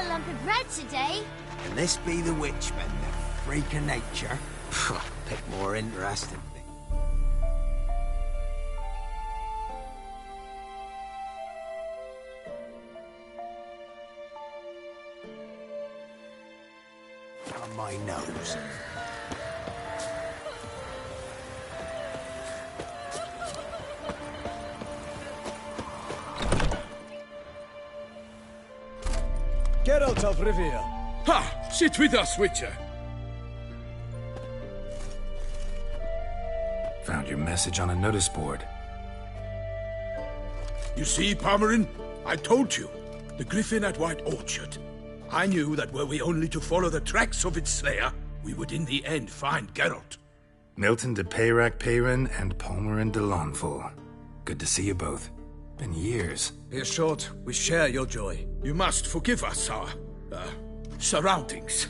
got a lump of bread today. And this be the witchman, the freak of nature. Pick more interesting thing. On my nose. Geralt of Rivia. Ha! Sit with us, Witcher. Found your message on a notice board. You see, Palmerin? I told you. The griffin at White Orchard. I knew that were we only to follow the tracks of its slayer, we would in the end find Geralt. Milton de Peyrac Peyrin and Palmerin de Lawnful. Good to see you both. Been years. Be assured, we share your joy. You must forgive us our, surroundings.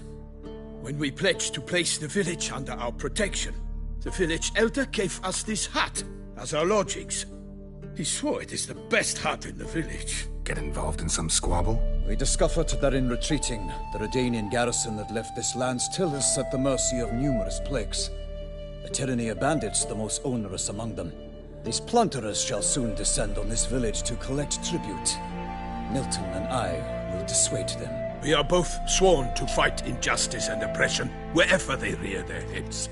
When we pledged to place the village under our protection, the village elder gave us this hut as our lodgings. He swore it is the best hut in the village. Get involved in some squabble? We discovered that in retreating, the Redanian garrison that left this land still is at the mercy of numerous plagues. The tyranny of bandits the most onerous among them. These plunderers shall soon descend on this village to collect tribute. Milton and I will dissuade them. We are both sworn to fight injustice and oppression wherever they rear their heads.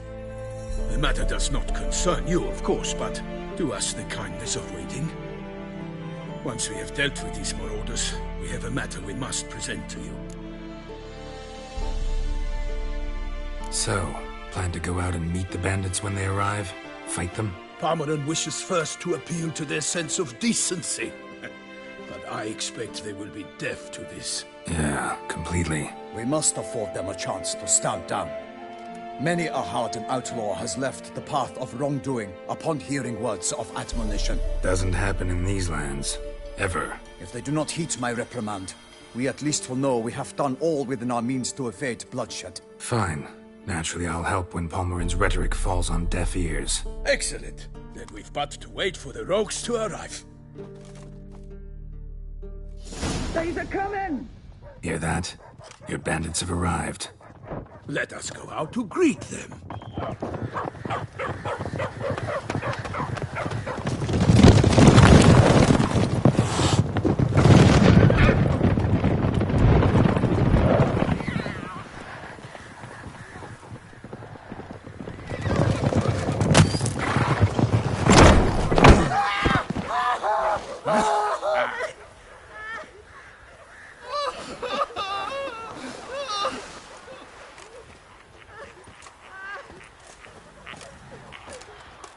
The matter does not concern you, of course, but do us the kindness of waiting. Once we have dealt with these marauders, we have a matter we must present to you. So, plan to go out and meet the bandits when they arrive? Fight them? Palmerin wishes first to appeal to their sense of decency. But I expect they will be deaf to this. Yeah, completely. We must afford them a chance to stand down. Many a hardened outlaw has left the path of wrongdoing upon hearing words of admonition. Doesn't happen in these lands. Ever. If they do not heed my reprimand, we at least will know we have done all within our means to evade bloodshed. Fine. Naturally, I'll help when Palmerin's rhetoric falls on deaf ears. Excellent. Then we've but to wait for the rogues to arrive. They's a coming! Hear that? Your bandits have arrived. Let us go out to greet them.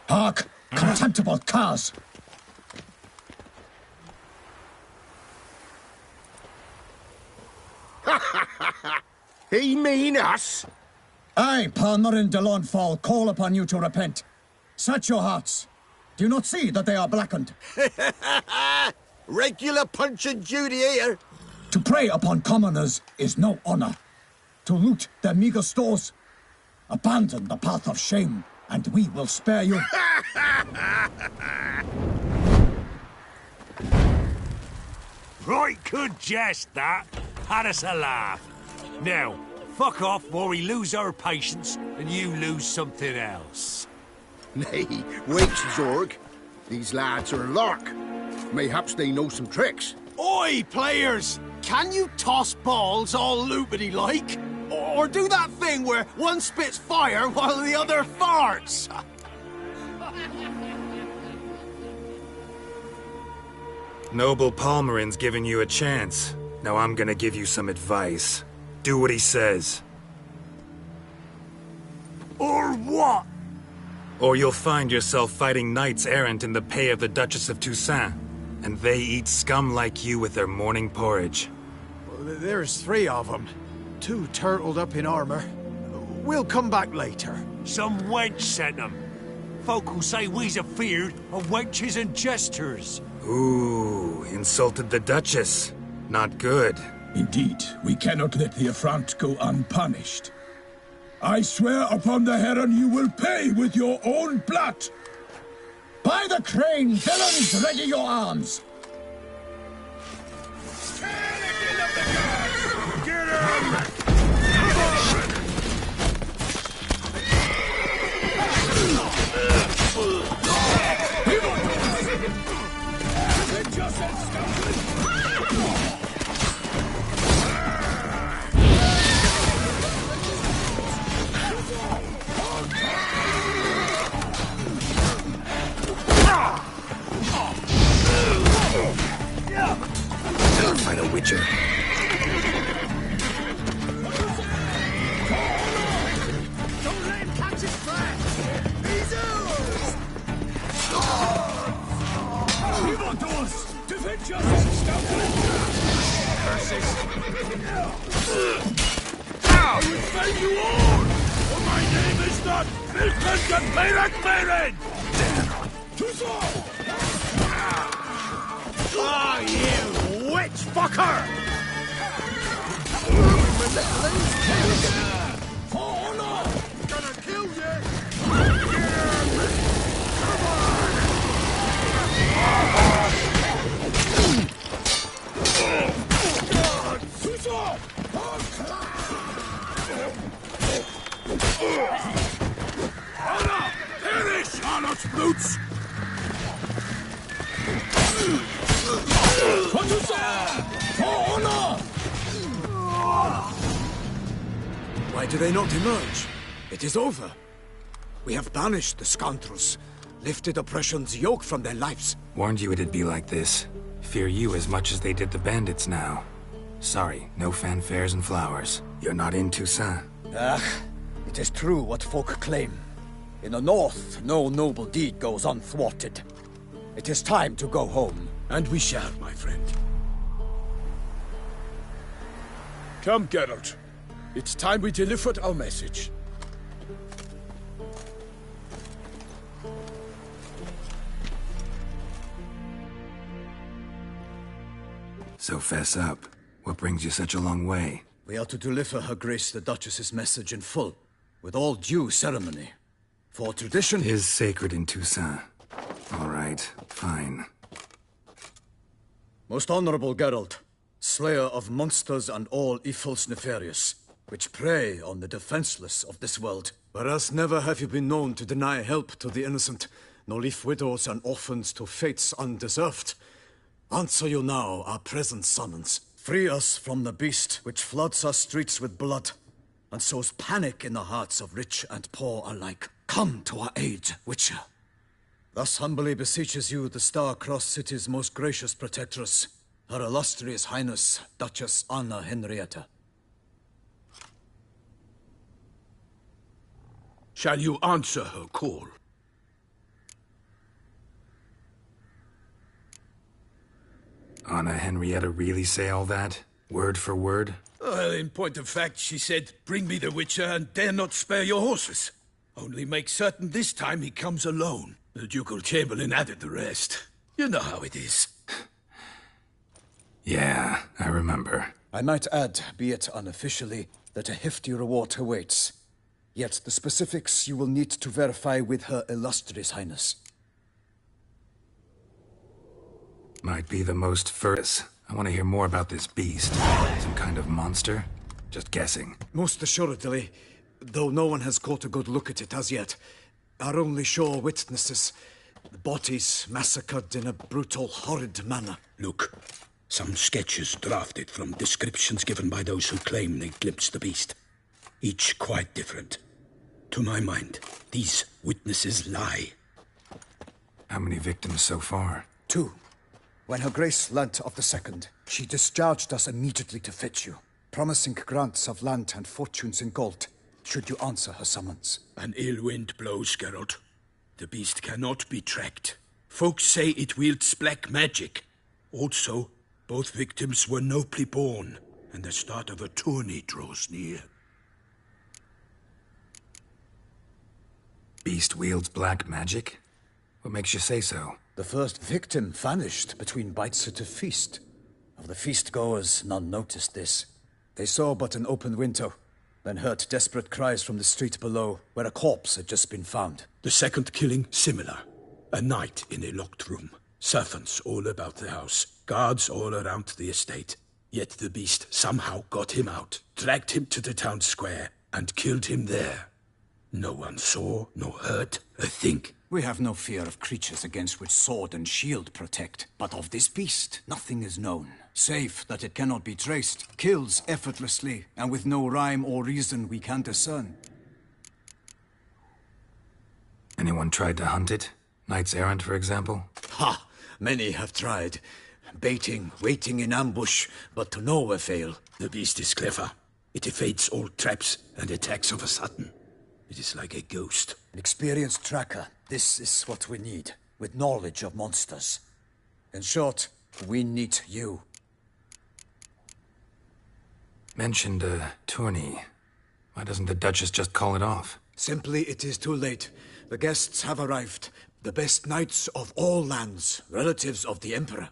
Hark! Contemptible curs! He mean us? I, Palmerin de Lawnfall, call upon you to repent. Search your hearts. Do you not see that they are blackened? Regular Punch and Judy here. To prey upon commoners is no honor. To loot their meager stores, abandon the path of shame, and we will spare you. Right good jest, that. Had us a laugh. Now, fuck off before we lose our patience and you lose something else. Nay, wait, Zorg. These lads are a lark. Mayhaps they know some tricks. Oi, players! Can you toss balls all loopity-like? Or do that thing where one spits fire while the other farts? Noble Palmerin's giving you a chance. Now I'm gonna give you some advice. Do what he says. Or what? Or you'll find yourself fighting knights errant in the pay of the Duchess of Toussaint. And they eat scum like you with their morning porridge. Well, there's 3 of them. 2 turtled up in armor. We'll come back later. Some wench sent them. Folk who say we's afeard of wenches and jesters. Ooh, insulted the Duchess. Not good. Indeed, we cannot let the affront go unpunished. I swear upon the Heron you will pay with your own blood! By the crane, villains, ready your arms! kill you all! For my name is not Wilken the Pirate! Oh, you witch fucker! Gonna kill you! Perish, Charlotte's brutes! Why do they not emerge? It is over. We have banished the scoundrels, lifted oppression's yoke from their lives. Warned you it'd be like this. Fear you as much as they did the bandits now. Sorry, no fanfares and flowers. You're not in Toussaint. It is true what folk claim. In the north, no noble deed goes unthwarted. It is time to go home. And we shall, my friend. Come, Geralt. It's time we delivered our message. So fess up. What brings you such a long way? We are to deliver Her Grace the Duchess's message in full, with all due ceremony. For tradition Is sacred in Toussaint. All right, fine. Most honorable Geralt, slayer of monsters and all evils nefarious, which prey on the defenseless of this world. Whereas never have you been known to deny help to the innocent, nor leave widows and orphans to fates undeserved. Answer you now our present summons. Free us from the beast which floods our streets with blood, and sows panic in the hearts of rich and poor alike. Come to our aid, Witcher. Thus humbly beseeches you the Star-Crossed City's most gracious protectress, Her Illustrious Highness, Duchess Anna Henrietta. Shall you answer her call? Anna Henrietta really say all that? Word for word? Well, in point of fact, she said, bring me the Witcher and dare not spare your horses. Only make certain this time he comes alone. The Ducal Chamberlain added the rest. You know how it is. Yeah, I remember. I might add, be it unofficially, that a hefty reward awaits. Yet the specifics you will need to verify with Her Illustrious Highness. Might be the most furious. I want to hear more about this beast. Some kind of monster? Just guessing. Most assuredly, though no one has caught a good look at it as yet. Our only sure witnesses, the bodies massacred in a brutal, horrid manner. Look, some sketches drafted from descriptions given by those who claim they glimpsed the beast. Each quite different. To my mind, these witnesses lie. How many victims so far? 2. When Her Grace learnt of the second, she discharged us immediately to fetch you, promising grants of land and fortunes in gold, should you answer her summons. An ill wind blows, Geralt. The beast cannot be tracked. Folks say it wields black magic. Also, both victims were nobly born, and the start of a tourney draws near. Beast wields black magic? What makes you say so? The first victim vanished between bites at a feast. Of the feast-goers, none noticed this. They saw but an open window, then heard desperate cries from the street below, where a corpse had just been found. The second killing, similar. A night in a locked room. Servants all about the house. Guards all around the estate. Yet the beast somehow got him out, dragged him to the town square, and killed him there. No one saw, nor heard a thing. We have no fear of creatures against which sword and shield protect. But of this beast, nothing is known. Save that it cannot be traced, kills effortlessly, and with no rhyme or reason we can discern. Anyone tried to hunt it? Knights errant, for example? Ha! Many have tried. Baiting, waiting in ambush, but to no avail. The beast is clever. It evades all traps and attacks of a sudden. It is like a ghost. An experienced tracker. This is what we need, with knowledge of monsters. In short, we need you. Mentioned a tourney. Why doesn't the Duchess just call it off? Simply, it is too late. The guests have arrived. The best knights of all lands, relatives of the Emperor.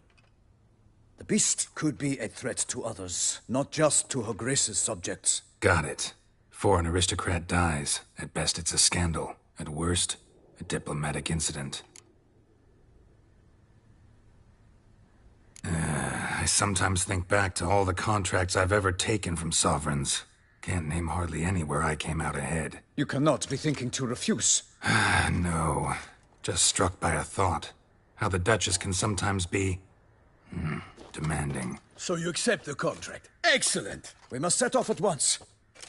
The beast could be a threat to others, not just to Her Grace's subjects. Got it. Before an aristocrat dies, at best it's a scandal. At worst, a diplomatic incident. I sometimes think back to all the contracts I've ever taken from sovereigns. Can't name hardly any where I came out ahead. You cannot be thinking to refuse. No. Just struck by a thought. How the Duchess can sometimes be... demanding. So you accept the contract. Excellent! We must set off at once.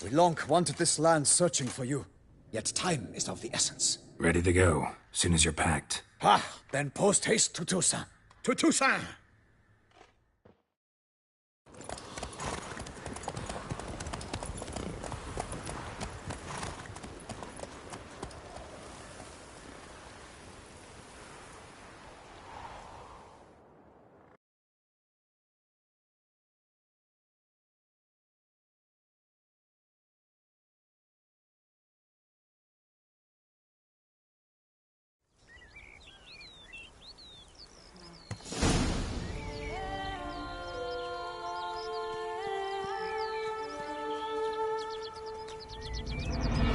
We long wanted this land searching for you. Yet time is of the essence. Ready to go, soon as you're packed. Ha! Then post haste to Toussaint. To Toussaint!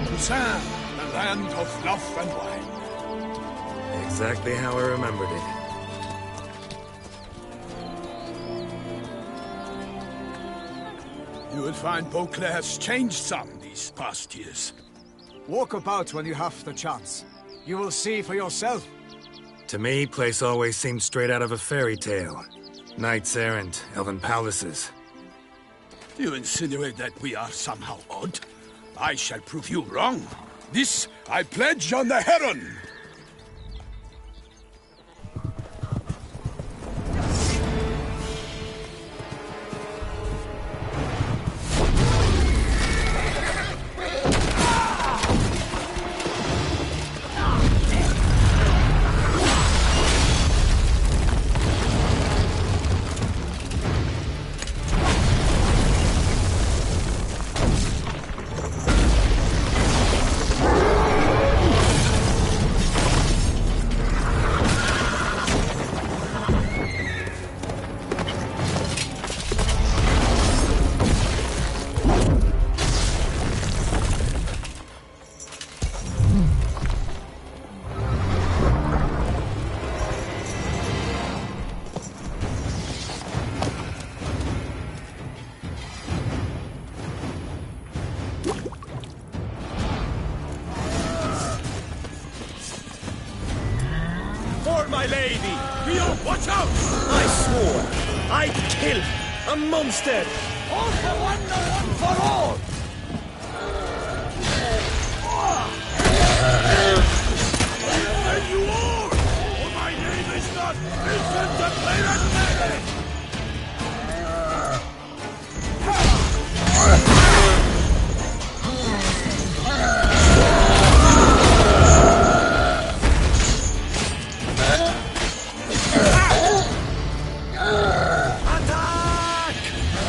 Toussaint, the land of love and wine. Exactly how I remembered it. You will find Beauclair's changed some these past years. Walk about when you have the chance. You will see for yourself. To me, place always seemed straight out of a fairy tale. Knights errant, elven palaces. You insinuate that we are somehow odd? I shall prove you wrong. This I pledge on the Heron! My lady! Guillaume, watch out! I swore I'd kill a monster! All for one, no one for all! And you all! For my name is not Vincent de Peyrat.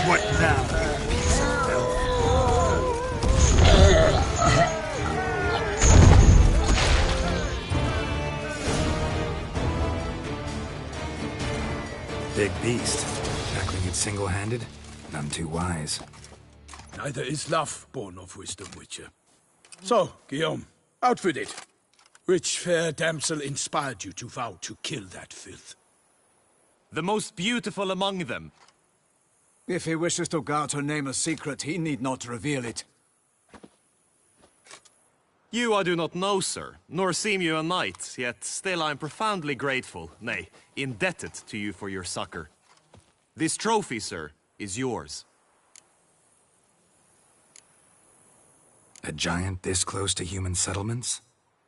What now, you piece of filth? Big beast. Tackling it single-handed? None too wise. Neither is love born of wisdom, Witcher. So, Guillaume, out with it. Which fair damsel inspired you to vow to kill that filth? The most beautiful among them. If he wishes to guard her name a secret, he need not reveal it. You I do not know, sir, nor seem you a knight, yet still I am profoundly grateful, nay, indebted to you for your succor. This trophy, sir, is yours. A giant this close to human settlements?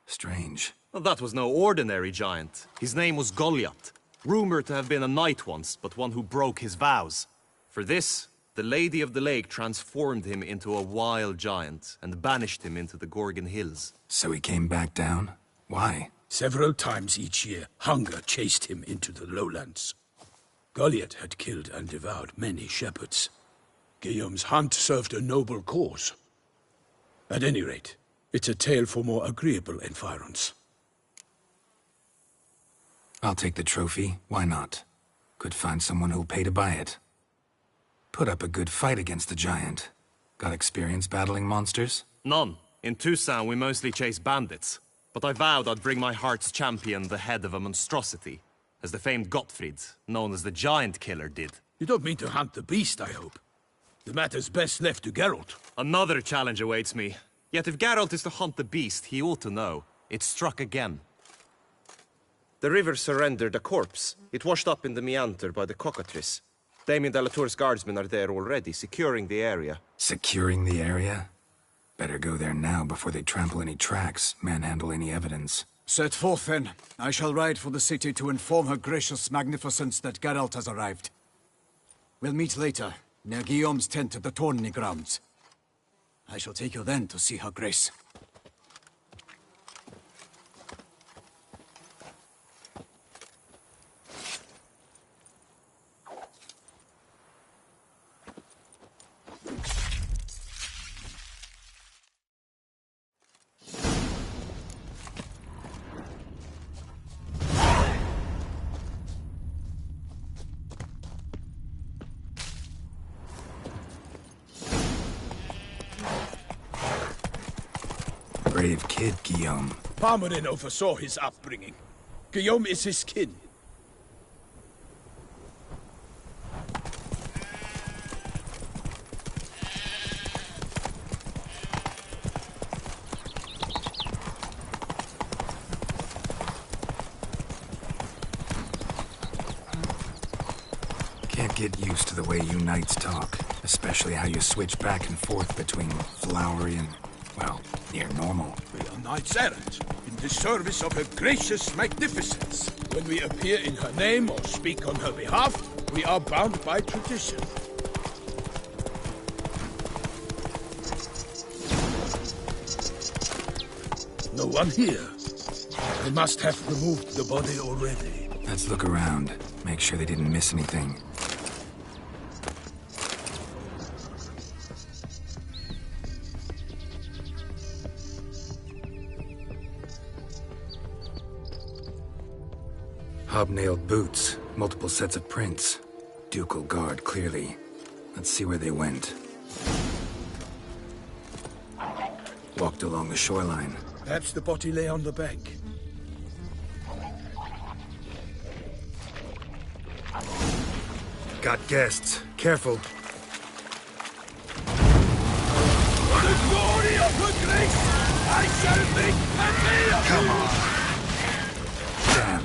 Strange. Well, that was no ordinary giant. His name was Goliath, rumored to have been a knight once, but one who broke his vows. For this, the Lady of the Lake transformed him into a wild giant and banished him into the Gorgon Hills. So he came back down? Why? Several times each year, hunger chased him into the lowlands. Goliath had killed and devoured many shepherds. Guillaume's hunt served a noble cause. At any rate, it's a tale for more agreeable environs. I'll take the trophy. Why not? Could find someone who'll pay to buy it. Put up a good fight against the giant. Got experience battling monsters? None. In Toussaint, we mostly chase bandits. But I vowed I'd bring my heart's champion the head of a monstrosity, as the famed Gottfried, known as the Giant Killer, did. You don't mean to hunt the beast, I hope. The matter's best left to Geralt. Another challenge awaits me. Yet if Geralt is to hunt the beast, he ought to know. It struck again. The river surrendered a corpse. It washed up in the meander by the cockatrice. Damien de la Tour's guardsmen are there already, securing the area. Securing the area? Better go there now before they trample any tracks, manhandle any evidence. Set forth, then. I shall ride for the city to inform her gracious magnificence that Geralt has arrived. We'll meet later, near Guillaume's tent at the tourney grounds. I shall take you then to see her grace. Brave kid, Guillaume. Parmerin oversaw his upbringing. Guillaume is his kin. Can't get used to the way you knights talk, especially how you switch back and forth between flowery and, well, near normal. We are knights errant, in the service of her gracious magnificence. When we appear in her name or speak on her behalf, we are bound by tradition. No one here. They must have removed the body already. Let's look around, make sure they didn't miss anything. Hobnailed boots, multiple sets of prints. Ducal guard, clearly. Let's see where they went. Walked along the shoreline. Perhaps the body lay on the bank. Got guests. Careful. For the glory of her grace, I shall make a day of Come you! on. Damn.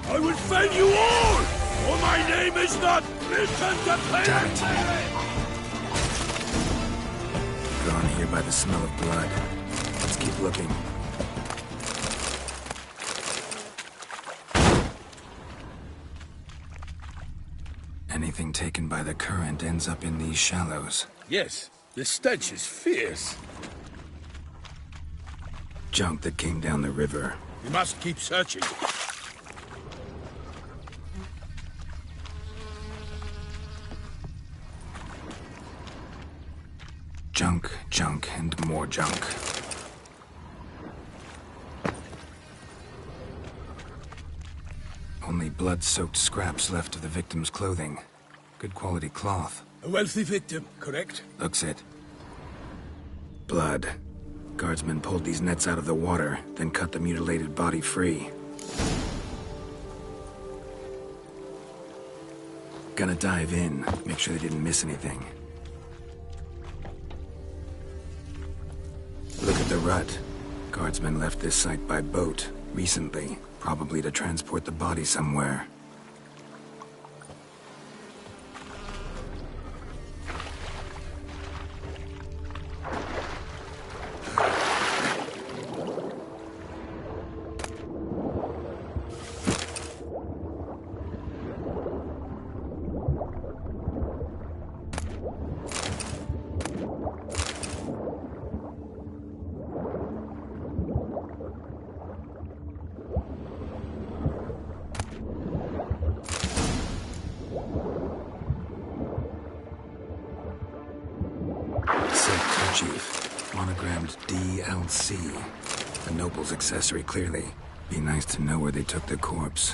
I will fell you all, for my name is not written to Damn it. Drawn here by the smell of blood. Let's keep looking. Anything taken by the current ends up in these shallows. Yes, the stench is fierce. Junk that came down the river. We must keep searching. Junk, junk, and more junk. Only blood-soaked scraps left of the victim's clothing. Good quality cloth. A wealthy victim, correct? Looks it. Blood. Guardsmen pulled these nets out of the water, then cut the mutilated body free. Gonna dive in, make sure they didn't miss anything. Look at the rut. Guardsmen left this site by boat, recently, probably to transport the body somewhere. D.L.C. A noble's accessory, clearly. Be nice to know where they took the corpse.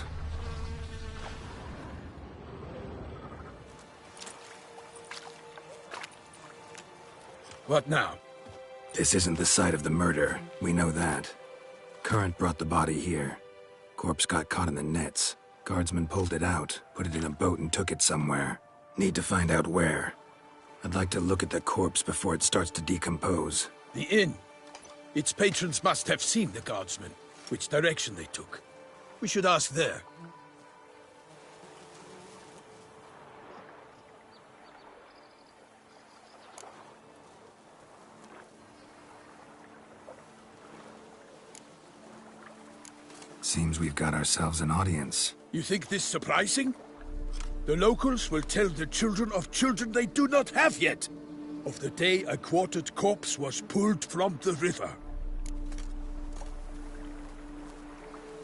What now? This isn't the site of the murder. We know that. Current brought the body here. Corpse got caught in the nets. Guardsmen pulled it out, put it in a boat and took it somewhere. Need to find out where. I'd like to look at the corpse before it starts to decompose. The inn. Its patrons must have seen the guardsmen, which direction they took. We should ask there. Seems we've got ourselves an audience. You think this surprising? The locals will tell the children of children they do not have yet, of the day a quartered corpse was pulled from the river.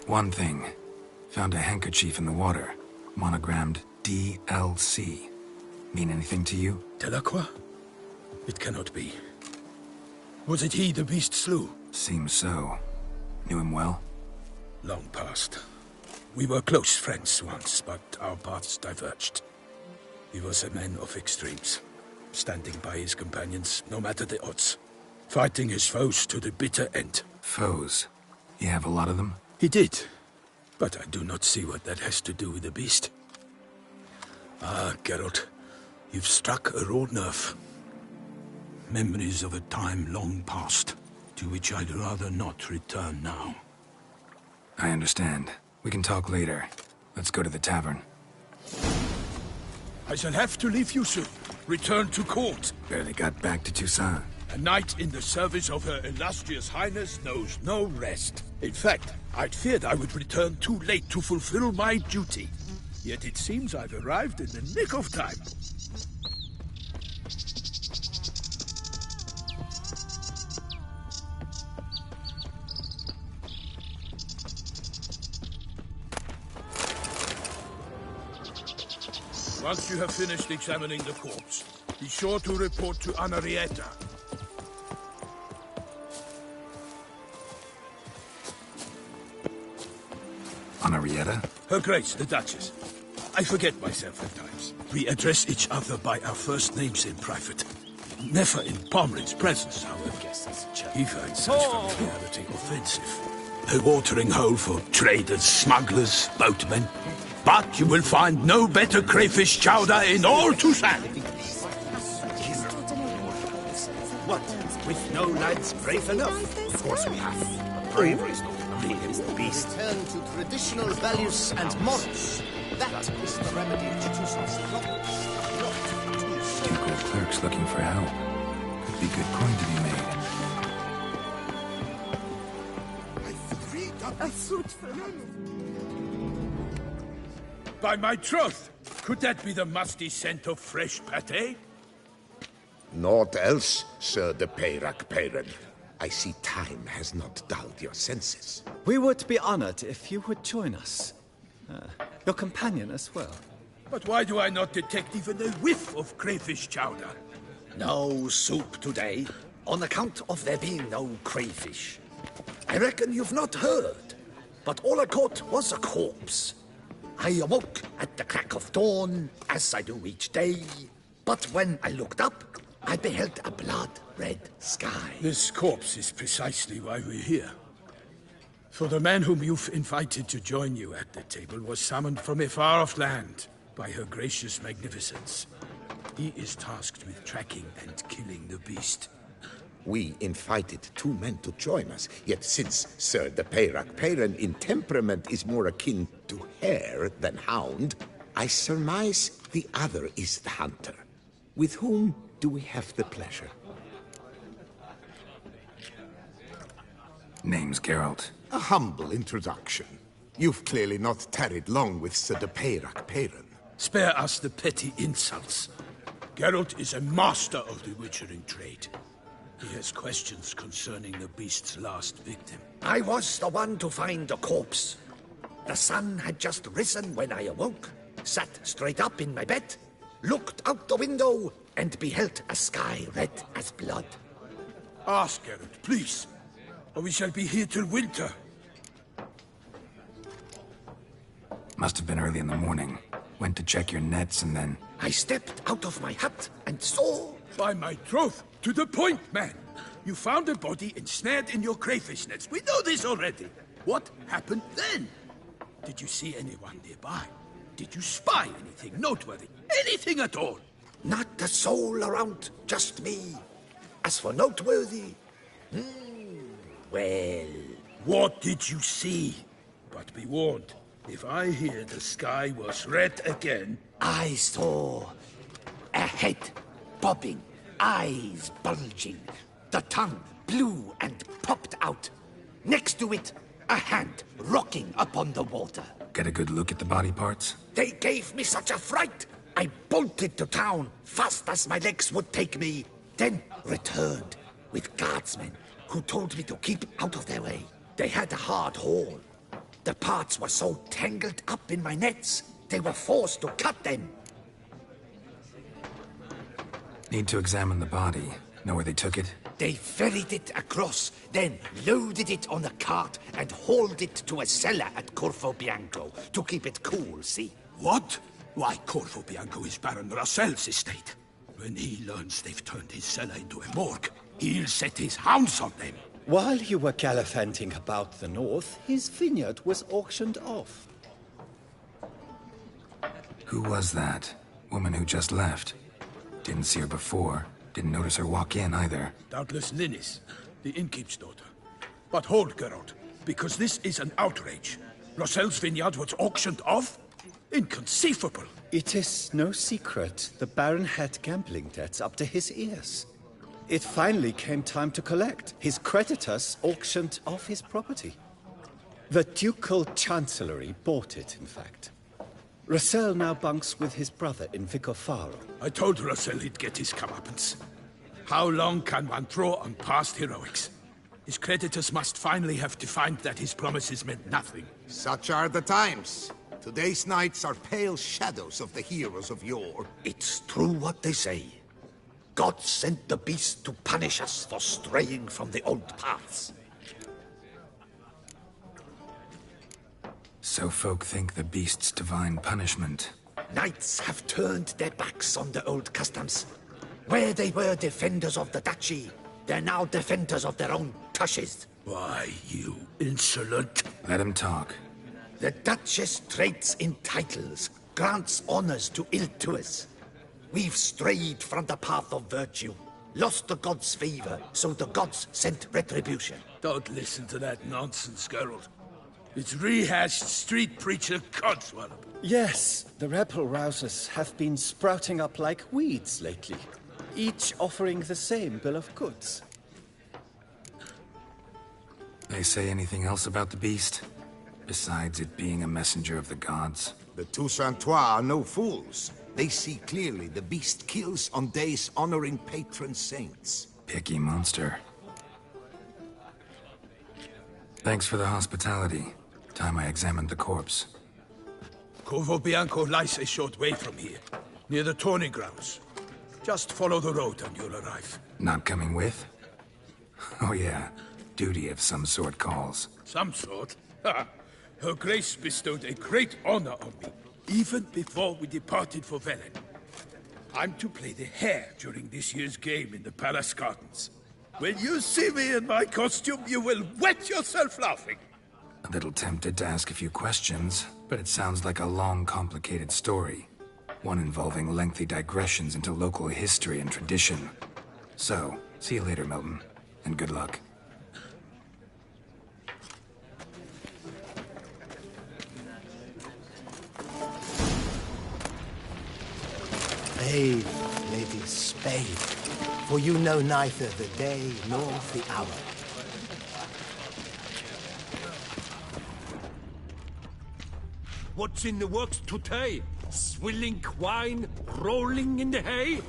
One thing. Found a handkerchief in the water. Monogrammed D.L.C. Mean anything to you? Delacroix? It cannot be. Was it he the beast slew? Seems so. Knew him well? Long past. We were close friends once, but our paths diverged. He was a man of extremes, standing by his companions, no matter the odds. Fighting his foes to the bitter end. Foes? You have a lot of them? He did, but I do not see what that has to do with the beast. Ah, Geralt, you've struck a raw nerve. Memories of a time long past, to which I'd rather not return now. I understand. We can talk later. Let's go to the tavern. I shall have to leave you soon. Return to court. Barely got back to Toussaint. A knight in the service of Her Illustrious Highness knows no rest. In fact, I'd feared I would return too late to fulfill my duty. Yet it seems I've arrived in the nick of time. Once you have finished examining the corpse, be sure to report to Henrietta. Henrietta? Her Grace, the Duchess. I forget myself at times. We address each other by our first names in private. Never in Pomerin's presence, however. He finds such familiarity offensive. A watering hole for traders, smugglers, boatmen. But you will find no better crayfish chowder in all Toussaint. What? With no lads brave enough? Of course we have. Bravery's not being the beast. Return to traditional values and morals. That is the remedy to Toussaint's problems. Ducal clerks looking for help. Could be good coin to be made. A fruitful. By my troth, could that be the musty scent of fresh pâté? Naught else, Sir de Peyrac-Peyran. I see time has not dulled your senses. We would be honored if you would join us. Your companion as well. But why do I not detect even a whiff of crayfish chowder? No soup today, on account of there being no crayfish. I reckon you've not heard, but all I caught was a corpse. I awoke at the crack of dawn, as I do each day. But when I looked up, I beheld a blood-red sky. This corpse is precisely why we're here. For the man whom you've invited to join you at the table was summoned from a far-off land by her gracious magnificence. He is tasked with tracking and killing the beast. We invited two men to join us, yet since Sir de Peyrac-Peyran in temperament is more akin to hare than hound, I surmise the other is the hunter. With whom do we have the pleasure? Name's Geralt. A humble introduction. You've clearly not tarried long with Sir de Peyrac-Peyran. Spare us the petty insults. Geralt is a master of the witchering trade. He has questions concerning the beast's last victim. I was the one to find the corpse. The sun had just risen when I awoke, sat straight up in my bed, looked out the window, and beheld a sky red as blood. Ask Geralt, please. or we shall be here till winter. Must have been early in the morning. Went to check your nets and then... I stepped out of my hut and saw... By my troth, to the point, man. You found a body ensnared in your crayfish nets. We know this already. What happened then? Did you see anyone nearby? Did you spy anything noteworthy? Anything at all? Not a soul around, just me. As for noteworthy... well... What did you see? But be warned, if I hear the sky was red again... I saw a head bobbing, eyes bulging, the tongue blue and popped out. Next to it, a hand rocking upon the water. Get a good look at the body parts? They gave me such a fright. I bolted to town, fast as my legs would take me, then returned with guardsmen who told me to keep out of their way. They had a hard haul. The parts were so tangled up in my nets, they were forced to cut them. Need to examine the body. Know where they took it? They ferried it across, then loaded it on a cart and hauled it to a cellar at Corvo Bianco to keep it cool, see? What? Why, Corvo Bianco is Baron Russell's estate. When he learns they've turned his cellar into a morgue, he'll set his hounds on them. While you were gallivanting about the north, his vineyard was auctioned off. Who was that? Woman who just left. Didn't see her before. Didn't notice her walk in either. Doubtless Ninnis, the innkeep's daughter. But hold, Geralt, because this is an outrage. Russell's vineyard was auctioned off? Inconceivable. It is no secret the Baron had gambling debts up to his ears. It finally came time to collect. His creditors auctioned off his property. The Ducal Chancellery bought it, in fact. Russell now bunks with his brother in Vicofaro. I told Russell he'd get his comeuppance. How long can one draw on past heroics? His creditors must finally have defined that his promises meant nothing. Such are the times. Today's knights are pale shadows of the heroes of yore. It's true what they say. God sent the beast to punish us for straying from the old paths. So folk think the beast's divine punishment. Knights have turned their backs on the old customs. Where they were defenders of the duchy, they're now defenders of their own tushes. Why, you insolent... Let him talk. The Duchess trades in titles, grants honors to ill-doers. We've strayed from the path of virtue, lost the gods' favor, so the gods sent retribution. Don't listen to that nonsense, Geralt. It's rehashed street preacher codswallop. Yes, the rebel rousers have been sprouting up like weeds lately, each offering the same bill of goods. They say anything else about the beast? Besides it being a messenger of the gods? The Toussaintois are no fools. They see clearly the beast kills on days honoring patron saints. Picky monster. Thanks for the hospitality. Time I examined the corpse. Corvo Bianco lies a short way from here, near the tourney grounds. Just follow the road and you'll arrive. Not coming with? Oh yeah, duty of some sort calls. Some sort? Ha! Her Grace bestowed a great honor on me, even before we departed for Velen. I'm to play the hare during this year's game in the palace gardens. When you see me in my costume, you will wet yourself laughing. A little tempted to ask a few questions, but it sounds like a long, complicated story. One involving lengthy digressions into local history and tradition. So, see you later, Milton, and good luck. Spade, lady, spade, for you know neither the day nor the hour. What's in the works today? Swilling wine, rolling in the hay?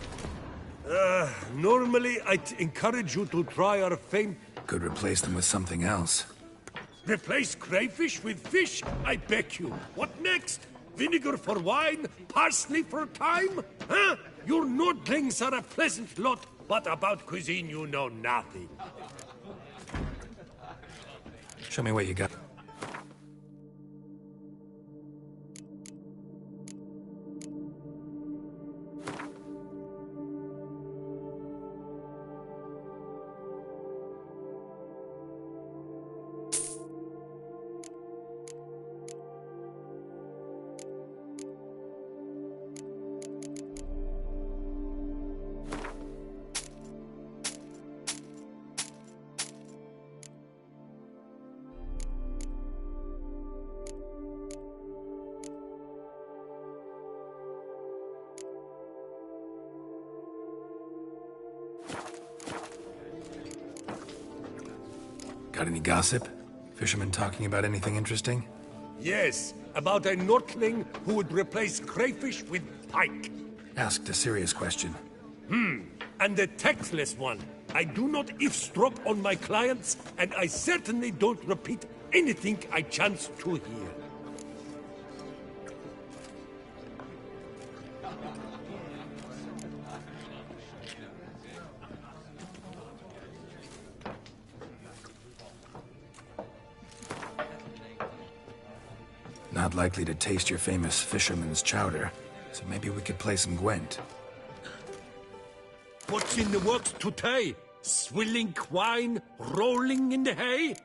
Normally I'd encourage you to try our famed... Could replace them with something else. Replace crayfish with fish? I beg you. What next? Vinegar for wine? Parsley for thyme? Huh? Your nordlings are a pleasant lot, but about cuisine you know nothing. Show me what you got. Got any gossip? Fishermen talking about anything interesting? Yes, about a Nordling who would replace crayfish with pike. Asked a serious question. And a tactless one. I do not eavesdrop on my clients, and I certainly don't repeat anything I chance to hear. Not likely to taste your famous fisherman's chowder, so maybe we could play some Gwent. What's in the works today? Swilling wine, rolling in the hay?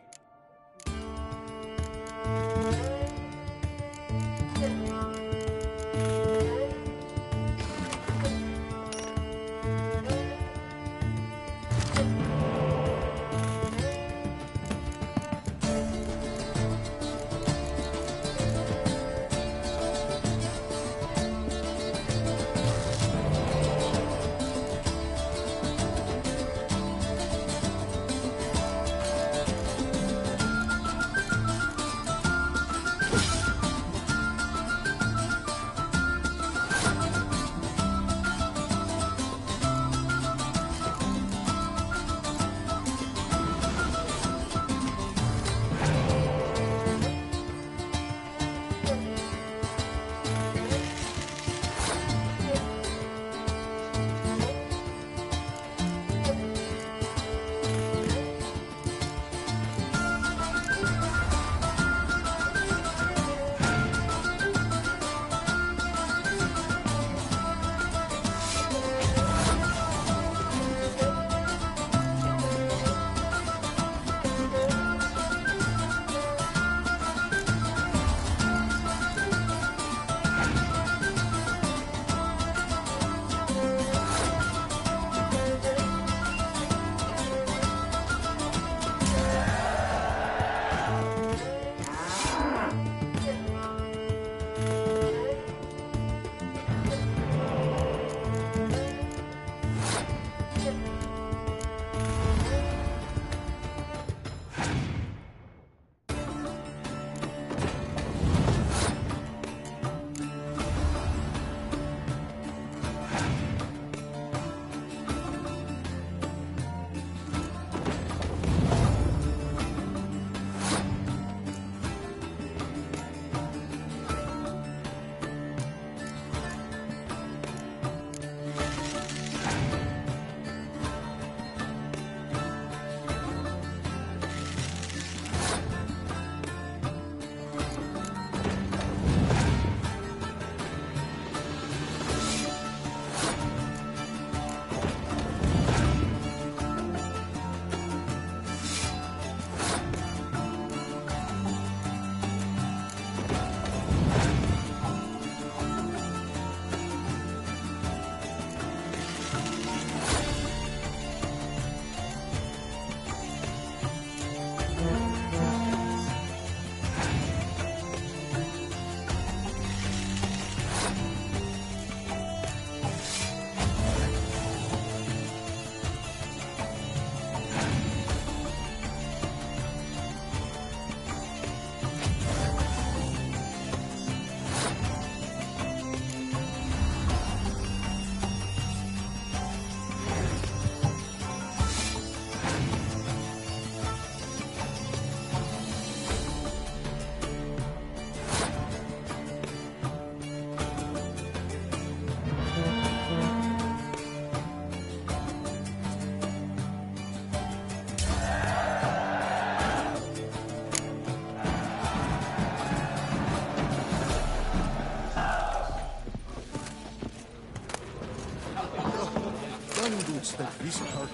these hurt.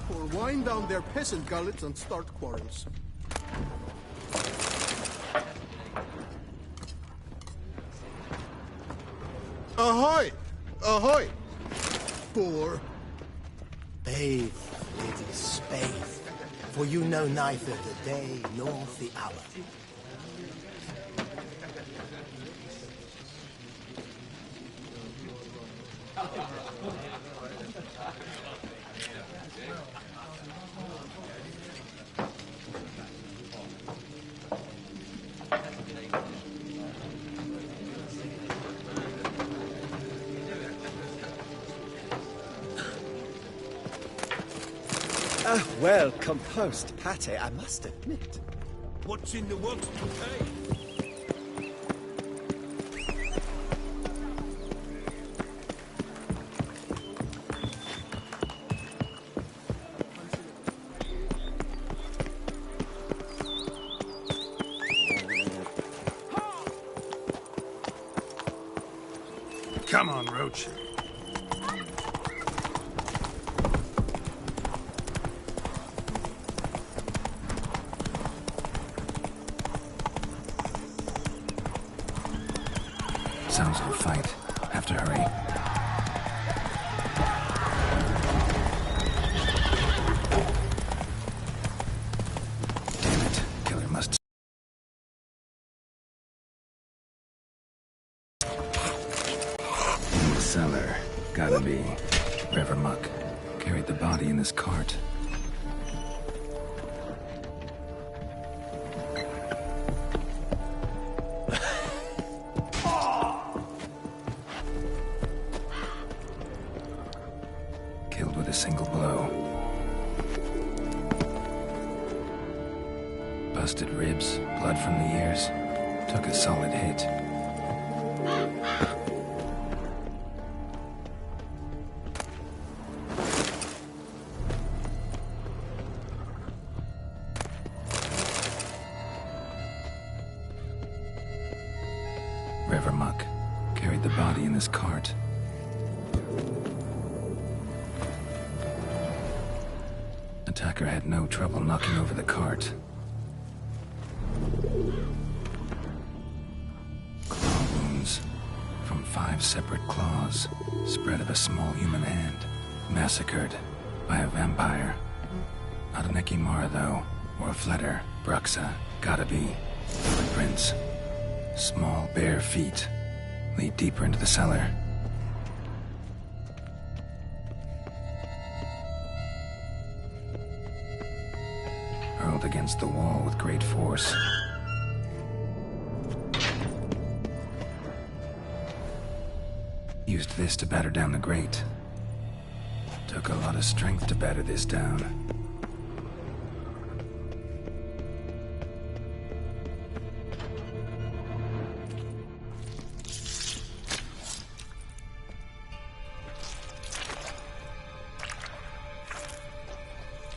Pour wine down their peasant gullets and start quarrels. Ahoy! Ahoy! Boar. Bathe, ladies, bathe, for you know neither the day nor the hour. A well-composed pate, I must admit. What's in the works today? Come on, Roach. Sounds like a fight. Have to hurry. Damn it. Killer must... In the cellar. Gotta be. River muck. Carried the body in this cart. Killed with a single blow. Busted ribs, blood from the ears. Took a solid hit. River muck. Carried the body in this cart. Attacker had no trouble knocking over the cart. Claw wounds from 5 separate claws, spread of a small human hand. Massacred by a vampire. Not an Ekimara, though, or a Fletter. Bruxa, gotta be. Footprints. Small, bare feet lead deeper into the cellar. Hurled against the wall with great force. Used this to batter down the grate. Took a lot of strength to batter this down.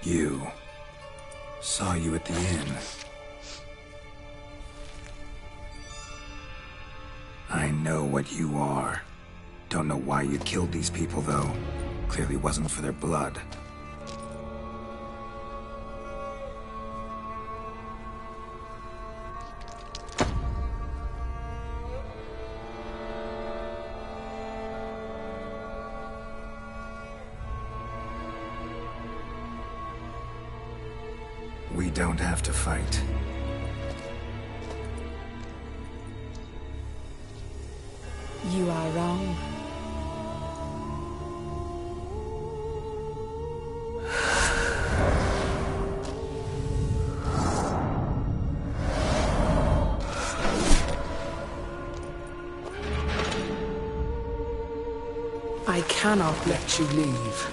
You. Saw you at the inn. I know what you are. Don't know why you killed these people, though. Clearly wasn't for their blood. We don't have to fight. You are wrong. I cannot let you leave.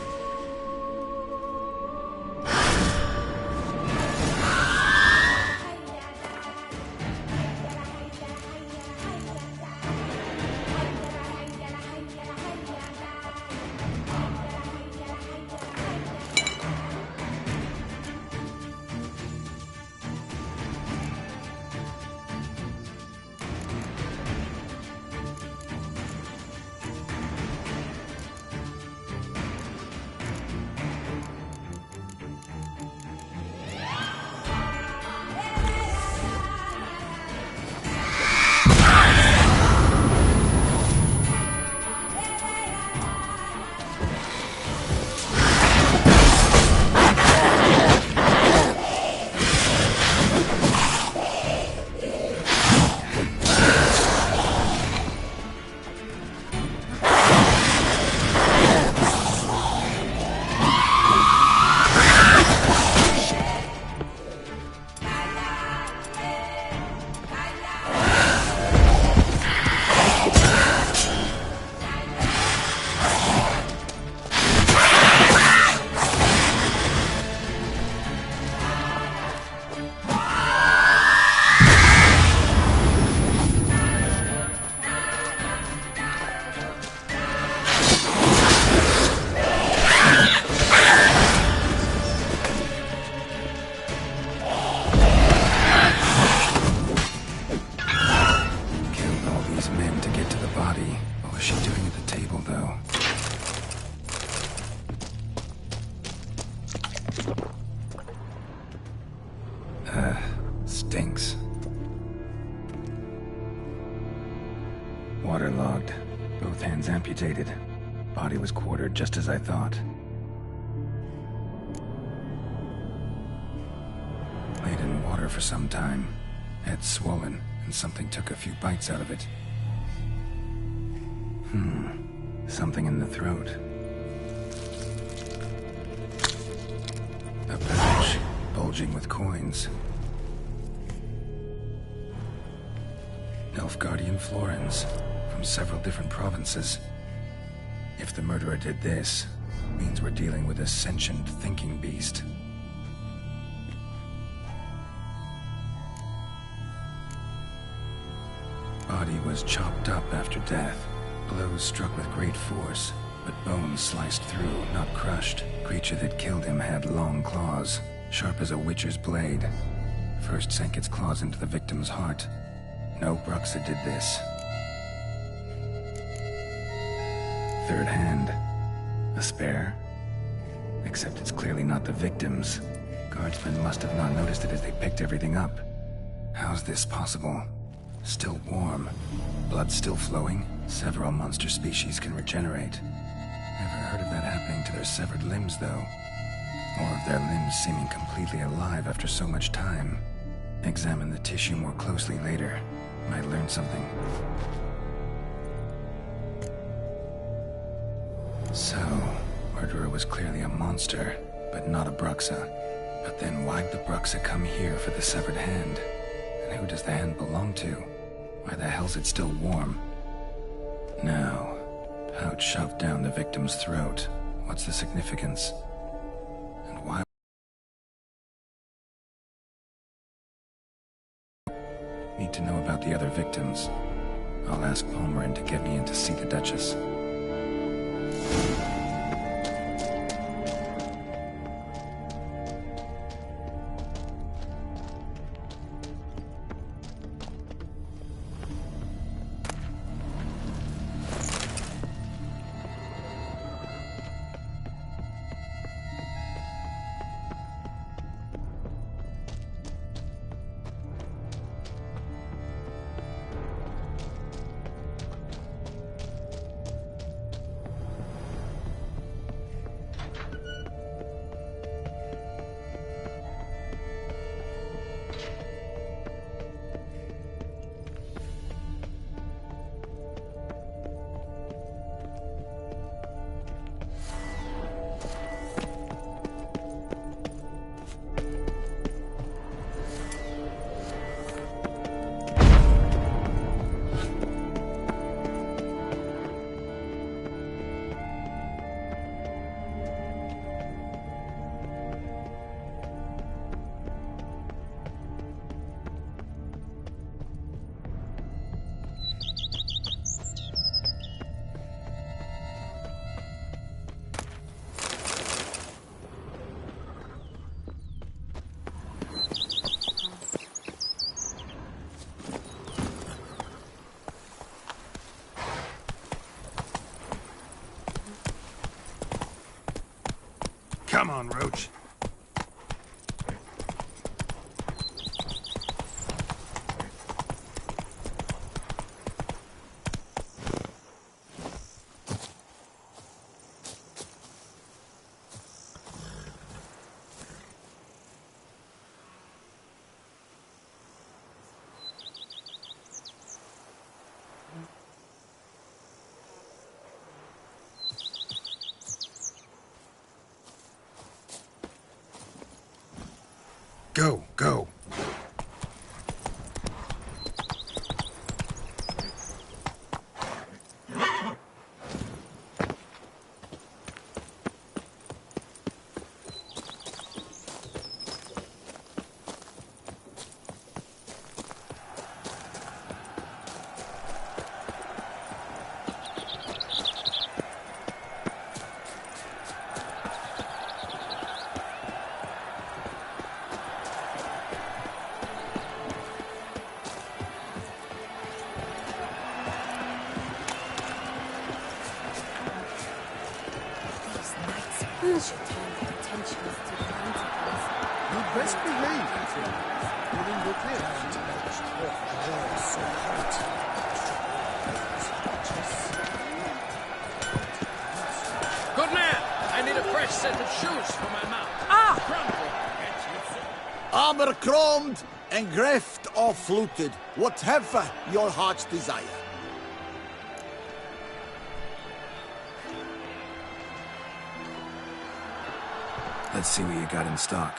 Stinks. Waterlogged. Both hands amputated. Body was quartered just as I thought. Laid in water for some time. Head swollen, and something took a few bites out of it. Something in the throat. A pouch, bulging with coins. Nilfgaardian florins, from several different provinces. If the murderer did this, means we're dealing with a sentient thinking beast. Body was chopped up after death. Blows struck with great force, but bones sliced through, not crushed. Creature that killed him had long claws, sharp as a witcher's blade. First sank its claws into the victim's heart. No Bruxa did this. Third hand. A spare? Except it's clearly not the victim's. Guardsmen must have not noticed it as they picked everything up. How's this possible? Still warm. Blood still flowing? Several monster species can regenerate. Never heard of that happening to their severed limbs, though. Or of their limbs seeming completely alive after so much time. Examine the tissue more closely later. Might learn something. So, murderer was clearly a monster, but not a Bruxa. But then why'd the Bruxa come here for the severed hand? And who does the hand belong to? Why the hell's it still warm? Now, pouch shoved down the victim's throat. What's the significance? And why? Need to know about the other victims. I'll ask Palmerin to get me in to see the Duchess. Come on, Roach. Go, go. Who should turn their attentions to the antidotes? You'd best behave. Within Good man! I need a fresh set of shoes for my mount. Armor chromed and greft or fluted, whatever your heart's desire. Let's see what you got in stock.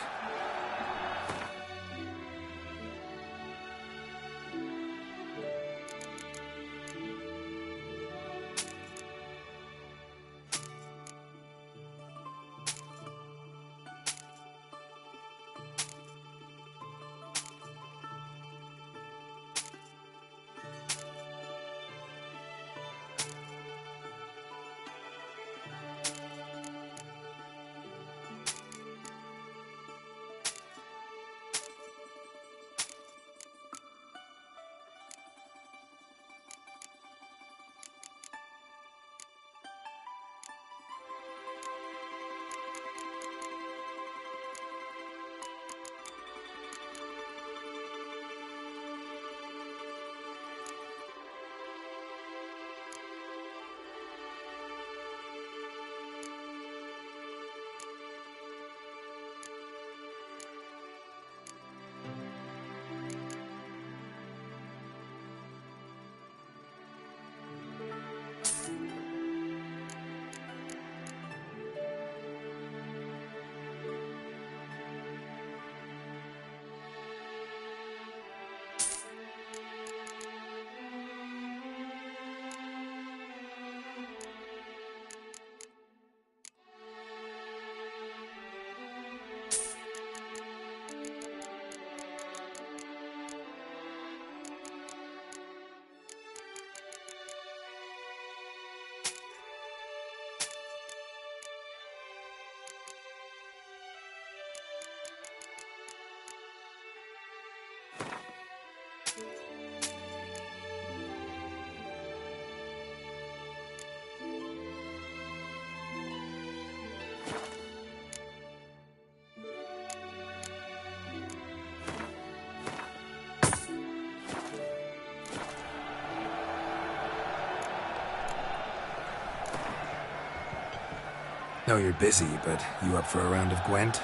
Know you're busy, but you up for a round of Gwent?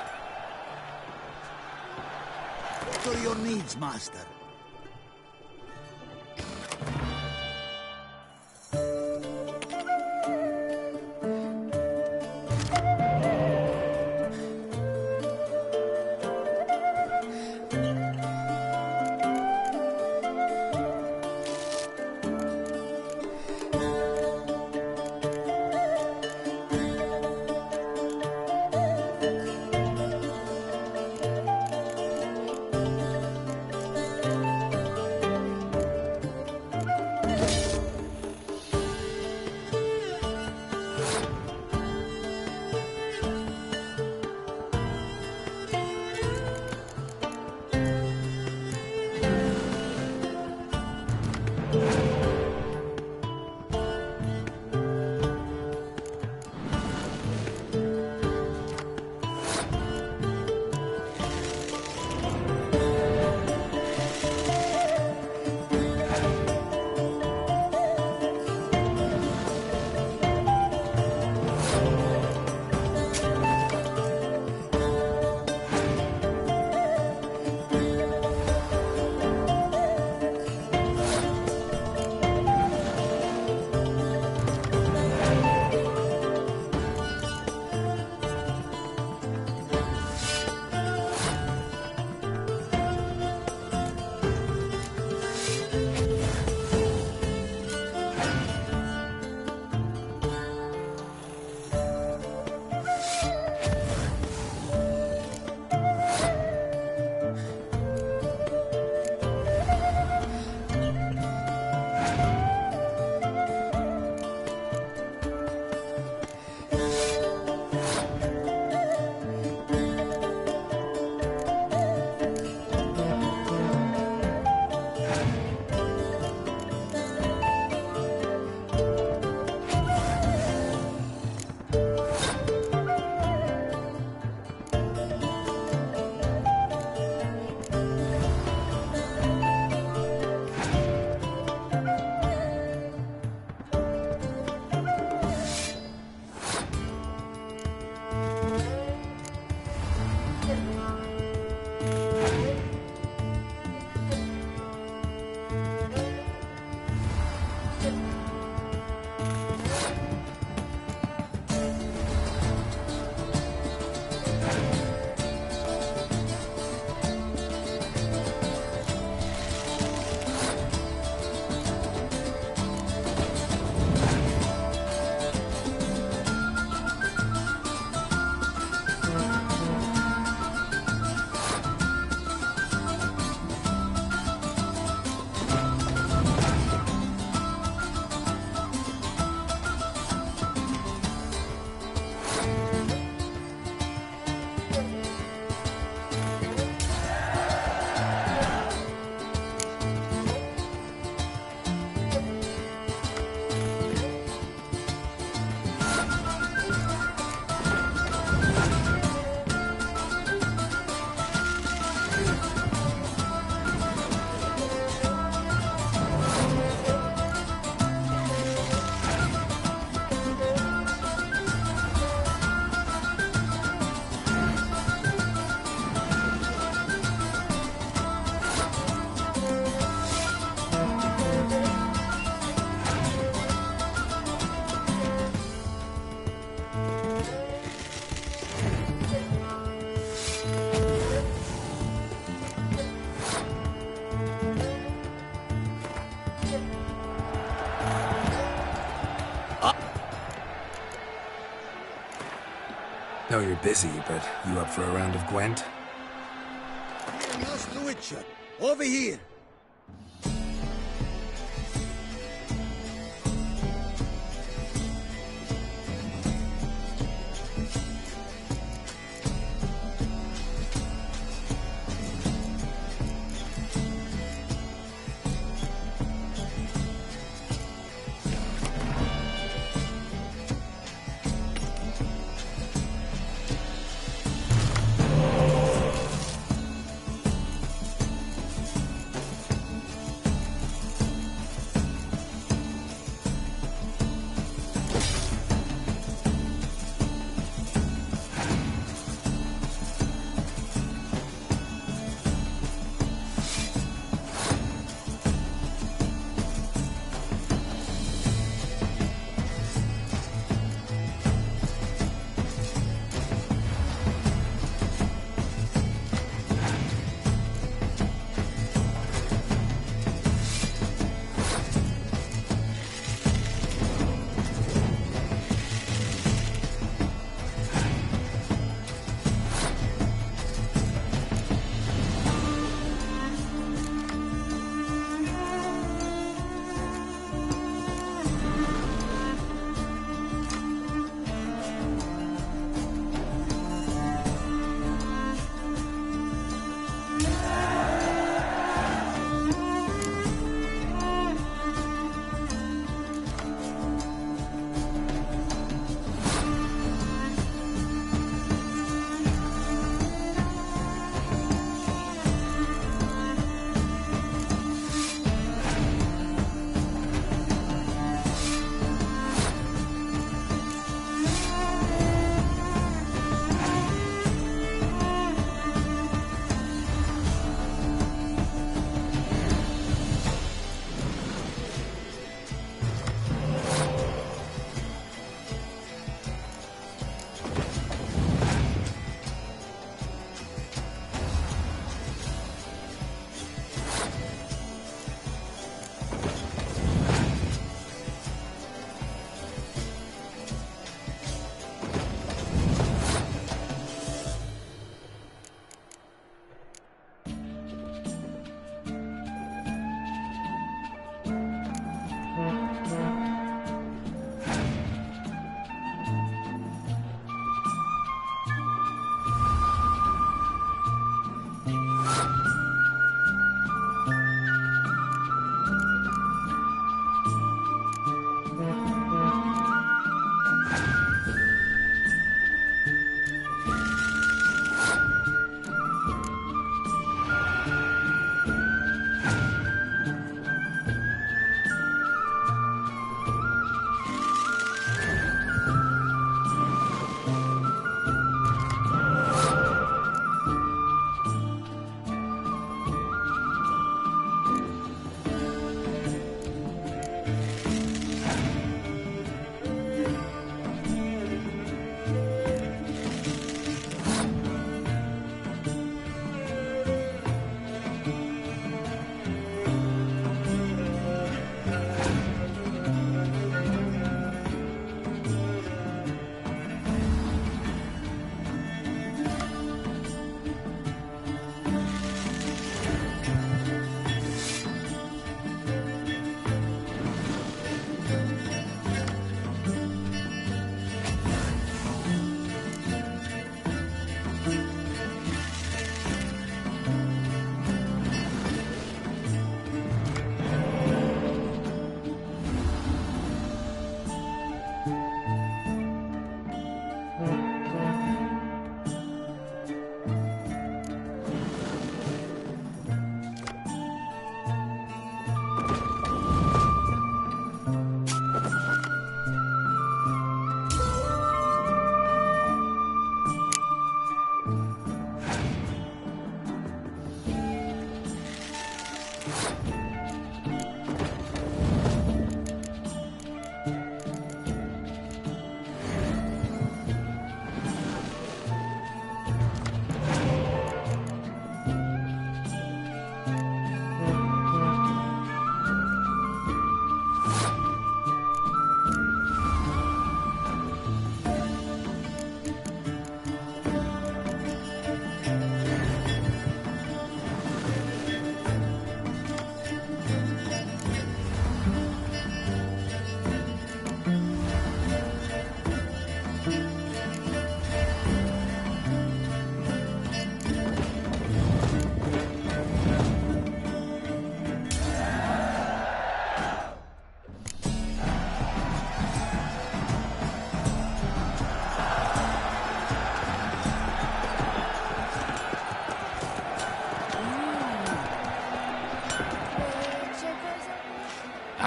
What are your needs, master? Know you're busy, but you up for a round of Gwent? Master Witcher, over here.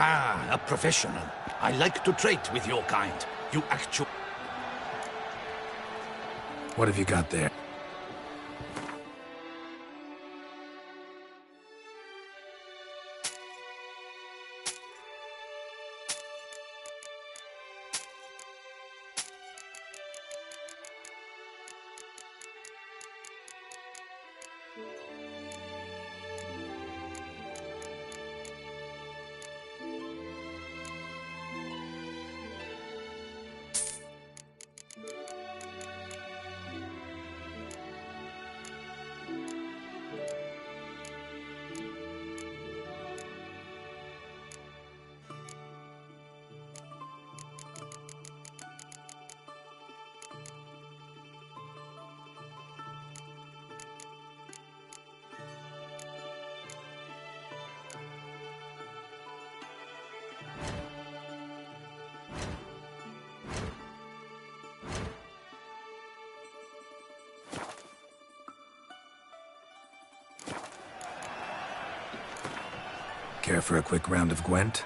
Ah, a professional. I like to trade with your kind. You actually... What have you got there? Care for a quick round of Gwent?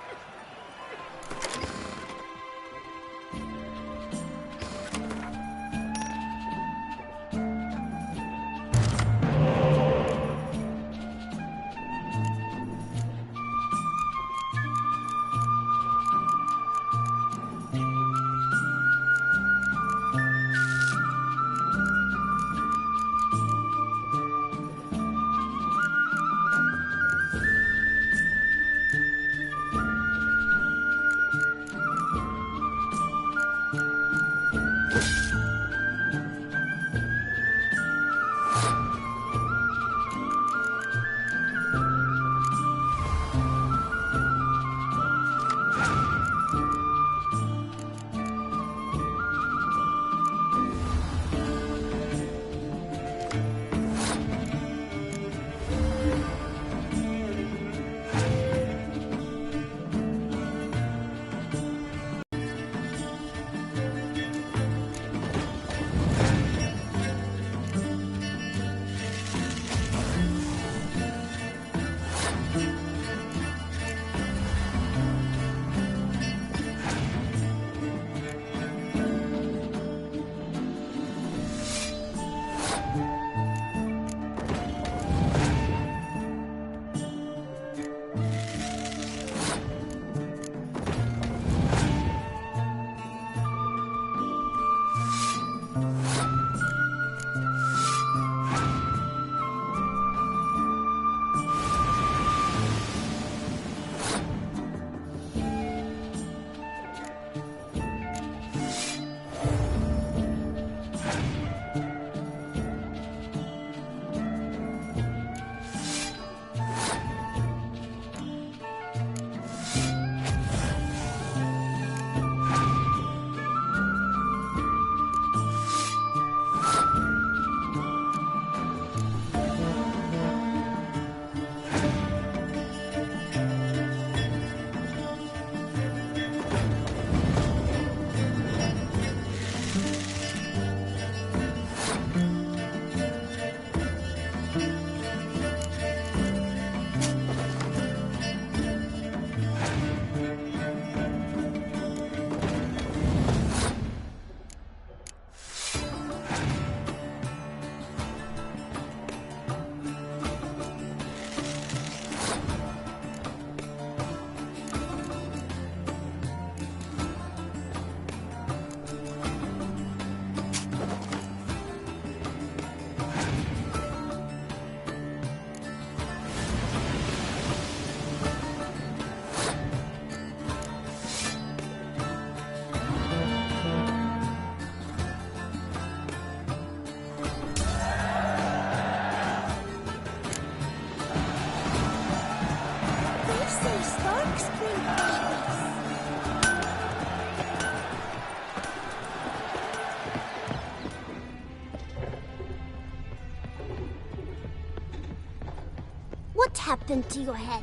What happened to your head?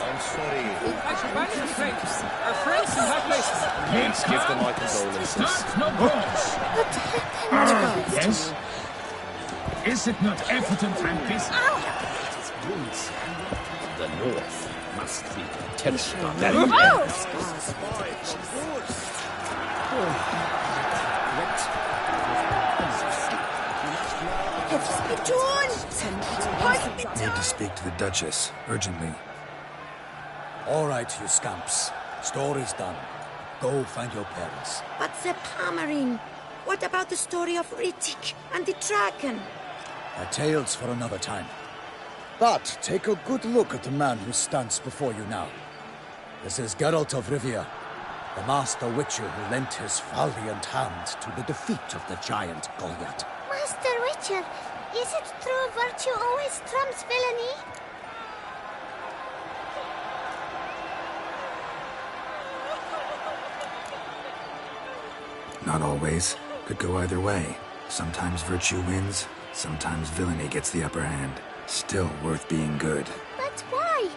I'm sorry. I shall banish the flames. Our friends in high places. Please give them my condolences. No pause. What happened? Yes? Is it not evident and this? Wounds. The north must be intentional. Need to speak to the Duchess, urgently. All right, you scamps. Story's done. Go find your parents. But the Pomerine, what about the story of Rittik and the dragon? Tales for another time. But take a good look at the man who stands before you now. This is Geralt of Rivia, the master witcher who lent his valiant hand to the defeat of the giant Goliath. Master Witcher, is it true virtue always trumps villainy? Not always. Could go either way. Sometimes virtue wins, sometimes villainy gets the upper hand. Still worth being good. But why?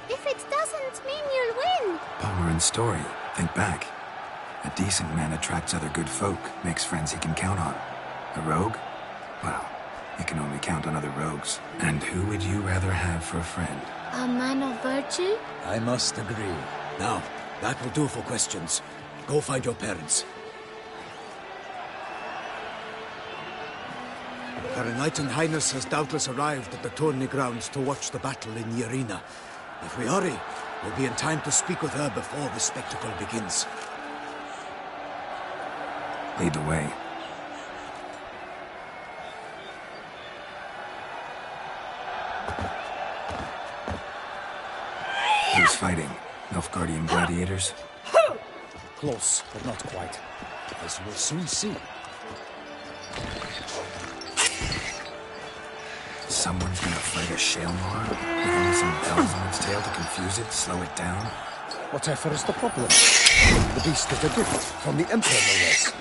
If it doesn't mean you'll win. Palmer story. Think back. A decent man attracts other good folk, makes friends he can count on. A rogue? Well, you can only count on other rogues. And who would you rather have for a friend? A man of virtue? I must agree. Now, that will do for questions. Go find your parents. Her Knight and Highness has doubtless arrived at the tourney grounds to watch the battle in the arena. If we hurry, we'll be in time to speak with her before the spectacle begins. Lead the way. Who's fighting? Nilfgaardian gladiators? Close, but not quite. As we'll soon see. Someone's gonna fight a Shaelmar? With only some bells on its tail to confuse it, slow it down? Whatever is the problem? The beast is a gift from the Emperor, no less.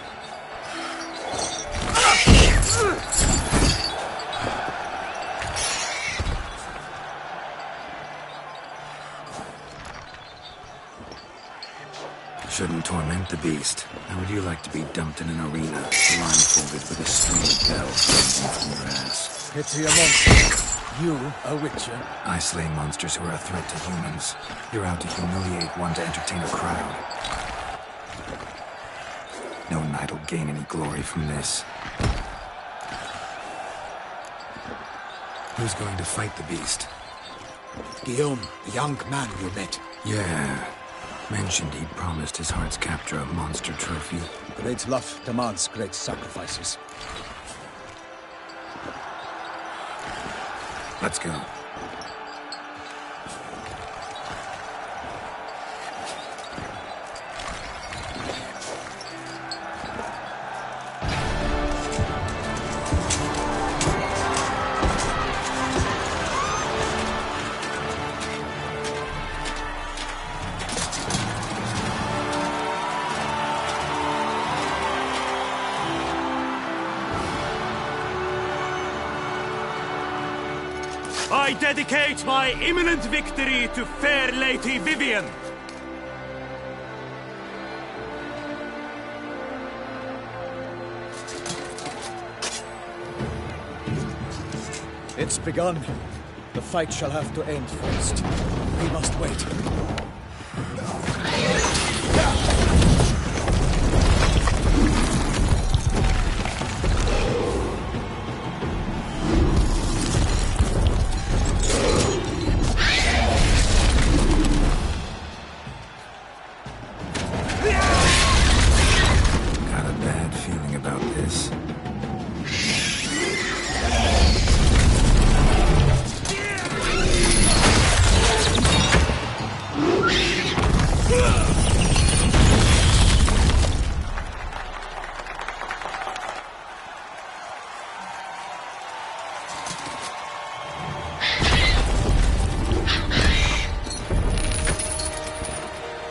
Shouldn't torment the beast. How would you like to be dumped in an arena, blindfolded with a string of bells dangling from your ass? Pity a monster. You, a witcher? I slay monsters who are a threat to humans. You're out to humiliate one to entertain a crowd. No knight will gain any glory from this. Who's going to fight the beast? Guillaume, the young man you met. Yeah. Mentioned he'd promised his heart's captor a monster trophy. Great love demands great sacrifices. Let's go. I dedicate my imminent victory to fair Lady Vivian. It's begun. The fight shall have to end first. We must wait.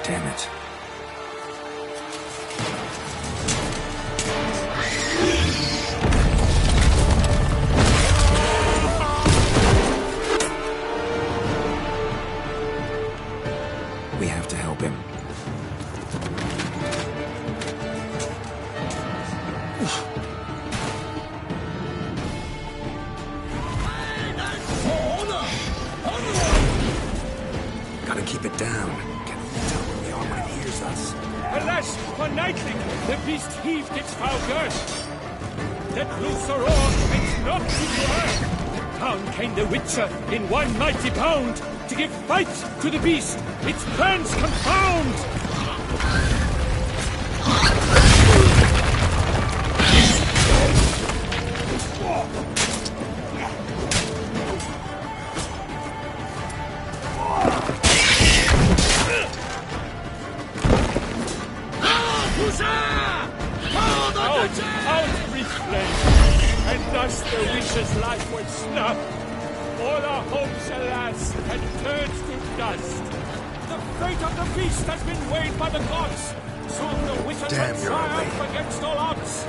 Damn it. We have to help him. Gotta keep it down. Can't even tell where we are when it hears us. Alas, for Nightling, the beast heaved its foul girth. Let loose a roar and knocked into earth. Down came the Witcher in one mighty bound to give fight to the beast. Its plans confound. The witch's life was snuffed. All our hopes, alas, had turned to dust. The fate of the beast has been weighed by the gods. Soon the witches will triumph against all odds.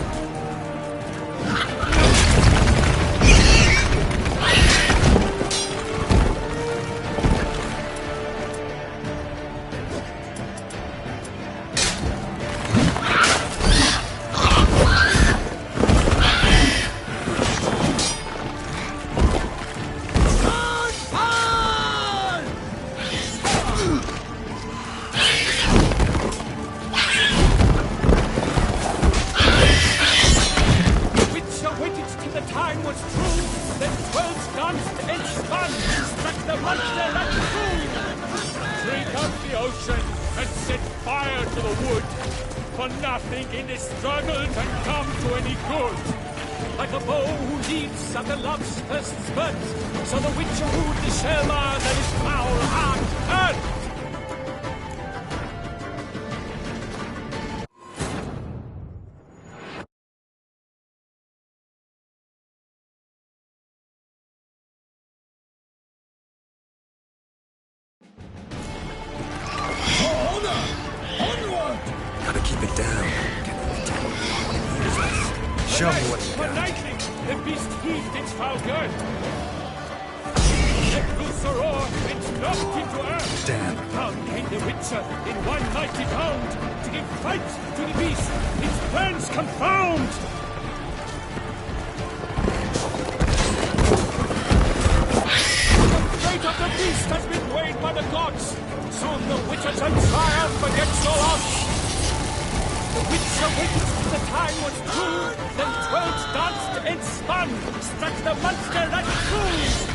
So the witcher wooed the Selma that is foul heart earth. Onward! Gotta keep it down. Show me what you got. Nightling, the beast heaved its foul girth. Let loose a roar and knocked into earth. Damn. Down came the Witcher in one mighty bound to give fight to the beast. Its plans confound. The fate of the beast has been weighed by the gods. Soon the witches shall triumph against all odds. The Witcher waited till the time was true, then 12 danced and spun, struck the monster that flew.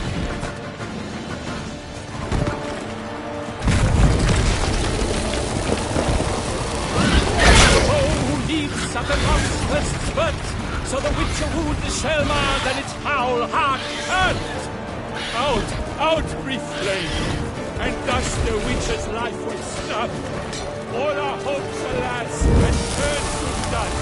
At the monster's spurt, so the Witcher wooed the Selma, then its foul heart hurt. Out, brief flame, and thus the Witcher's life was snuffed. All our hopes, alas, had turned to dust.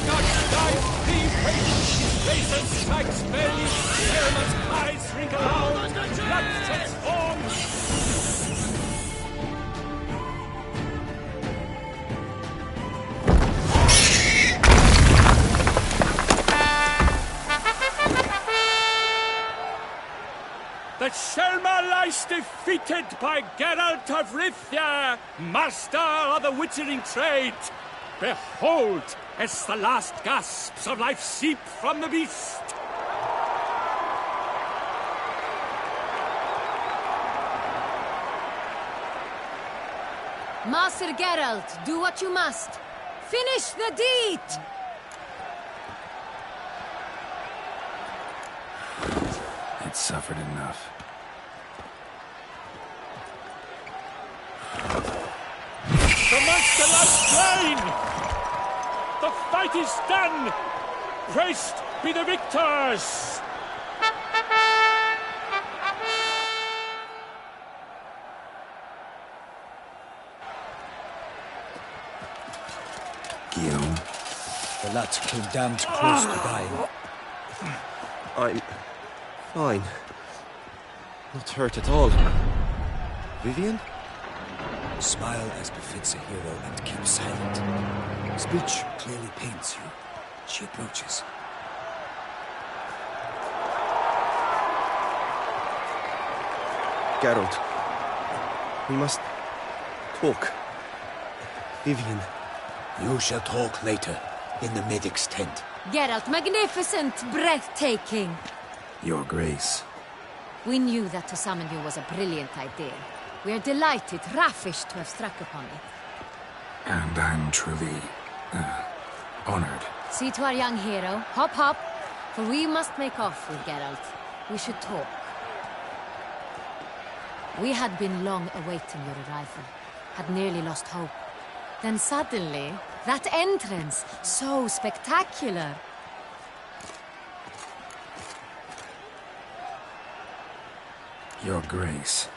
Not died the face, his laser strikes belly, Selma's eyes wrinkle out, blood transforms. The Selma lies defeated by Geralt of Rivia, master of the witchering trade. Behold, as the last gasps of life seep from the beast. Master Geralt, do what you must. Finish the deed! It suffered enough. The monster lies slain! The fight is done! Praised be the victors! Guillaume. The lad came damned close to dying. I'm fine. Not hurt at all. Vivian? Smile as befits a hero and keep silent. Speech clearly pains you. She approaches. Geralt, we must talk. Vivian. You shall talk later, in the medic's tent. Geralt, magnificent, breathtaking. Your Grace. We knew that to summon you was a brilliant idea. We are delighted, ravished to have struck upon it. And I'm truly, honored. See to our young hero. Hop, hop. For we must make off with Geralt. We should talk. We had been long awaiting your arrival. Had nearly lost hope. Then suddenly, that entrance, so spectacular. Your Grace.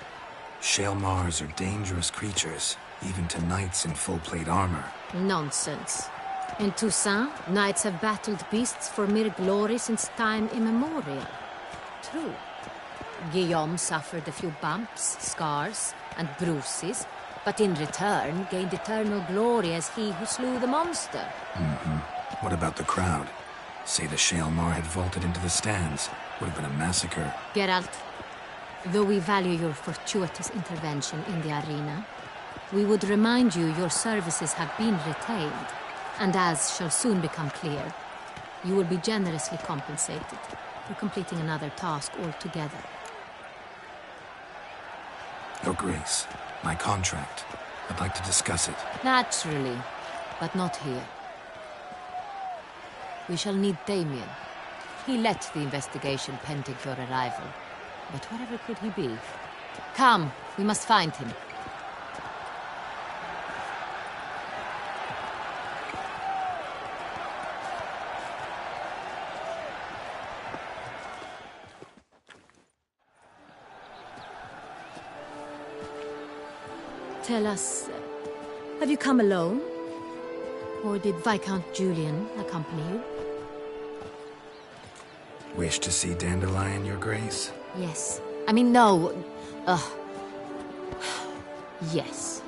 Shaelmars are dangerous creatures, even to knights in full-plate armor. Nonsense. In Toussaint, knights have battled beasts for mere glory since time immemorial. True. Guillaume suffered a few bumps, scars, and bruises, but in return gained eternal glory as he who slew the monster. What about the crowd? Say the Shaelmar had vaulted into the stands. Would have been a massacre. Geralt, though we value your fortuitous intervention in the arena, we would remind you your services have been retained, and as shall soon become clear, you will be generously compensated for completing another task altogether. Your Grace, my contract. I'd like to discuss it. Naturally, but not here. We shall need Damien. He led the investigation pending your arrival. But whatever could he be? Come, we must find him. Tell us, have you come alone? Or did Viscount Julian accompany you? Wish to see Dandelion, Your Grace? Yes. I mean, no. Yes.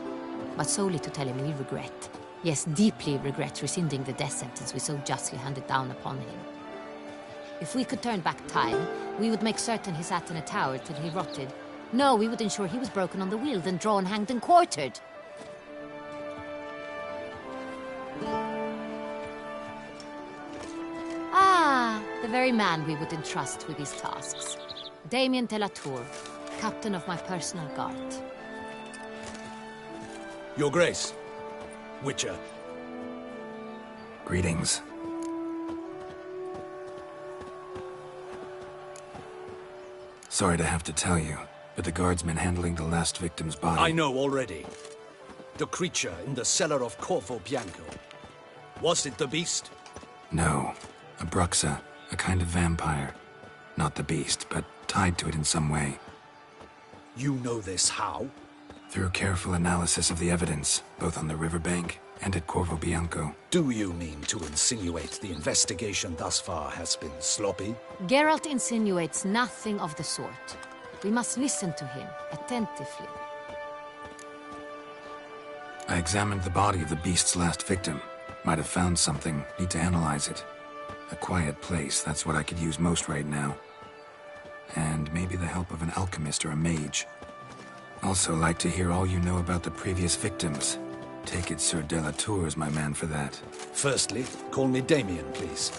But solely to tell him we regret. Yes, deeply regret rescinding the death sentence we so justly handed down upon him. If we could turn back time, we would make certain he sat in a tower till he rotted. No, we would ensure he was broken on the wheel, then drawn, hanged, and quartered. Ah, the very man we would entrust with these tasks. Damien de la Tour, captain of my personal guard. Your Grace. Witcher. Greetings. Sorry to have to tell you, but the guardsman handling the last victim's body... I know already. The creature in the cellar of Corvo Bianco. Was it the beast? No. A Bruxa, a kind of vampire. Not the beast, but tied to it in some way. You know this how? Through careful analysis of the evidence, both on the riverbank and at Corvo Bianco. Do you mean to insinuate the investigation thus far has been sloppy? Geralt insinuates nothing of the sort. We must listen to him attentively. I examined the body of the beast's last victim. Might have found something. Need to analyze it. A quiet place, that's what I could use most right now. And maybe the help of an alchemist or a mage. Also like to hear all you know about the previous victims. Take it Sir de la Tour is my man for that. Firstly, call me Damien, please.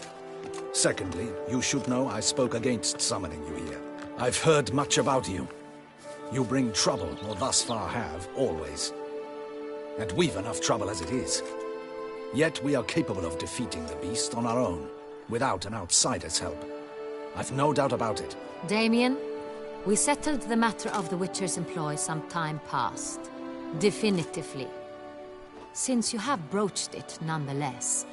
Secondly, you should know I spoke against summoning you here. I've heard much about you. You bring trouble, or thus far have, always. And we've enough trouble as it is. Yet we are capable of defeating the beast on our own, without an outsider's help. I've no doubt about it. Damien, we settled the matter of the Witcher's employ some time past. Definitively. Since you have broached it nonetheless,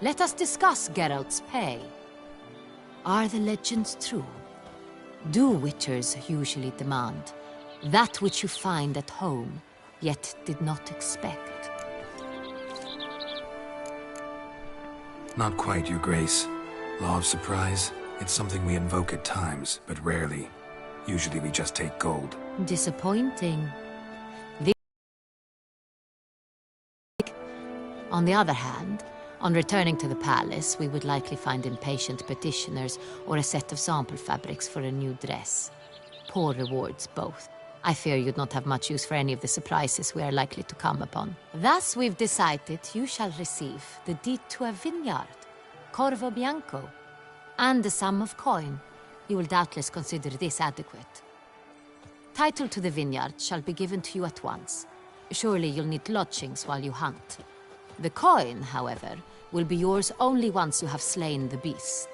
let us discuss Geralt's pay. Are the legends true? Do Witchers usually demand that which you find at home, yet did not expect? Not quite, Your Grace. Law of surprise, it's something we invoke at times, but rarely. Usually we just take gold. Disappointing. On the other hand, on returning to the palace, we would likely find impatient petitioners or a set of sample fabrics for a new dress. Poor rewards both. I fear you'd not have much use for any of the surprises we are likely to come upon. Thus we've decided you shall receive the deed to a vineyard, Corvo Bianco, and a sum of coin. You will doubtless consider this adequate. Title to the vineyard shall be given to you at once. Surely you'll need lodgings while you hunt. The coin, however, will be yours only once you have slain the beast.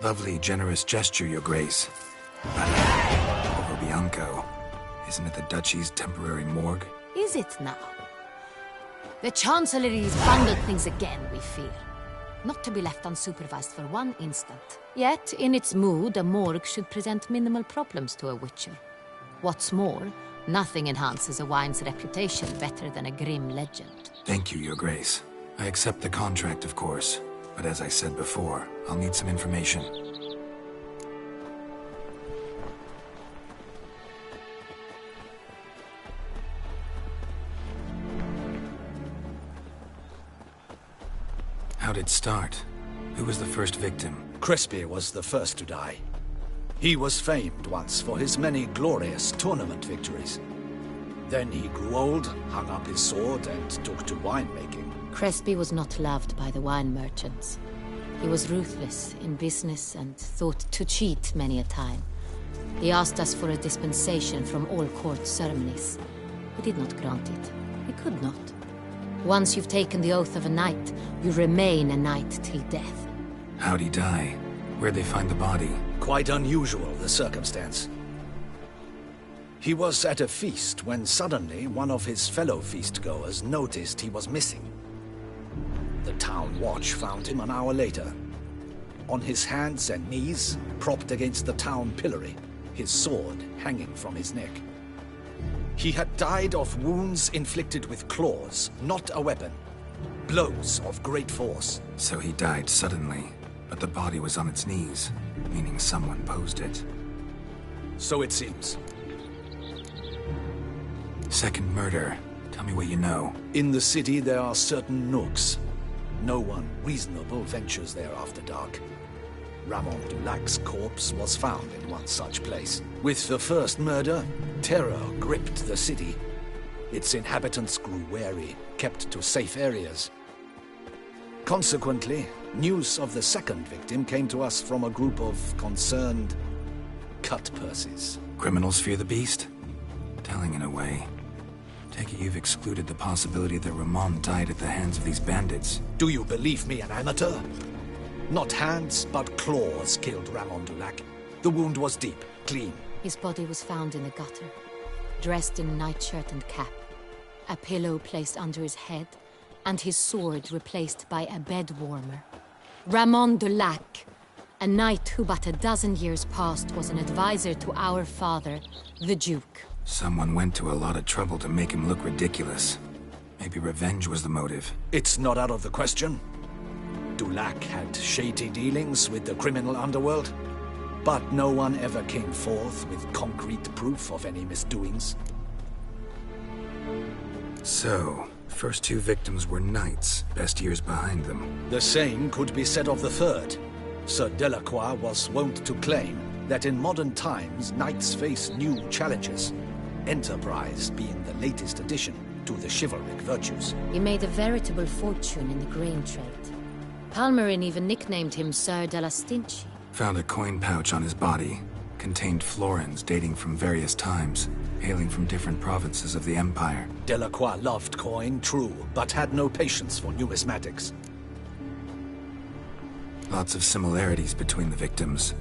Lovely, generous gesture, Your Grace. Corvo Bianco. Isn't it the Duchy's temporary morgue? Is it now? The Chancellery's bungled things again, we fear. Not to be left unsupervised for one instant. Yet, in its mood, a morgue should present minimal problems to a witcher. What's more, nothing enhances a wine's reputation better than a grim legend. Thank you, Your Grace. I accept the contract, of course. But as I said before, I'll need some information. How'd it start? Who was the first victim? Crespi was the first to die. He was famed once for his many glorious tournament victories. Then he grew old, hung up his sword, and took to winemaking. Crespi was not loved by the wine merchants. He was ruthless in business and thought to cheat many a time. He asked us for a dispensation from all court ceremonies. We did not grant it. We could not. Once you've taken the oath of a knight, you remain a knight till death. How'd he die? Where'd they find the body? Quite unusual, the circumstance. He was at a feast when suddenly one of his fellow feastgoers noticed he was missing. The town watch found him an hour later. On his hands and knees, propped against the town pillory, his sword hanging from his neck. He had died of wounds inflicted with claws, not a weapon. Blows of great force. So he died suddenly, but the body was on its knees, meaning someone posed it. So it seems. Second murder. Tell me what you know. In the city there are certain nooks. No one reasonable ventures there after dark. Ramon Dulac's corpse was found in one such place. With the first murder, terror gripped the city. Its inhabitants grew wary, kept to safe areas. Consequently, news of the second victim came to us from a group of concerned cut-purses. Criminals fear the beast? Telling in a way. Take it you've excluded the possibility that Ramon died at the hands of these bandits. Do you believe me an amateur? Not hands, but claws killed Ramon Dulac. The wound was deep, clean. His body was found in the gutter, dressed in nightshirt and cap, a pillow placed under his head, and his sword replaced by a bed warmer. Ramon Dulac, a knight who but a dozen years past was an advisor to our father, the Duke. Someone went to a lot of trouble to make him look ridiculous. Maybe revenge was the motive. It's not out of the question. Dulac had shady dealings with the criminal underworld, but no one ever came forth with concrete proof of any misdoings. So, first two victims were knights, best years behind them. The same could be said of the third. Sir Delacroix was wont to claim that in modern times knights face new challenges, enterprise being the latest addition to the chivalric virtues. He made a veritable fortune in the grain trade. Palmerin even nicknamed him Sir de la Stinchi. Found a coin pouch on his body. Contained florins dating from various times, hailing from different provinces of the Empire. Delacroix loved coin, true, but had no patience for numismatics. Lots of similarities between the victims.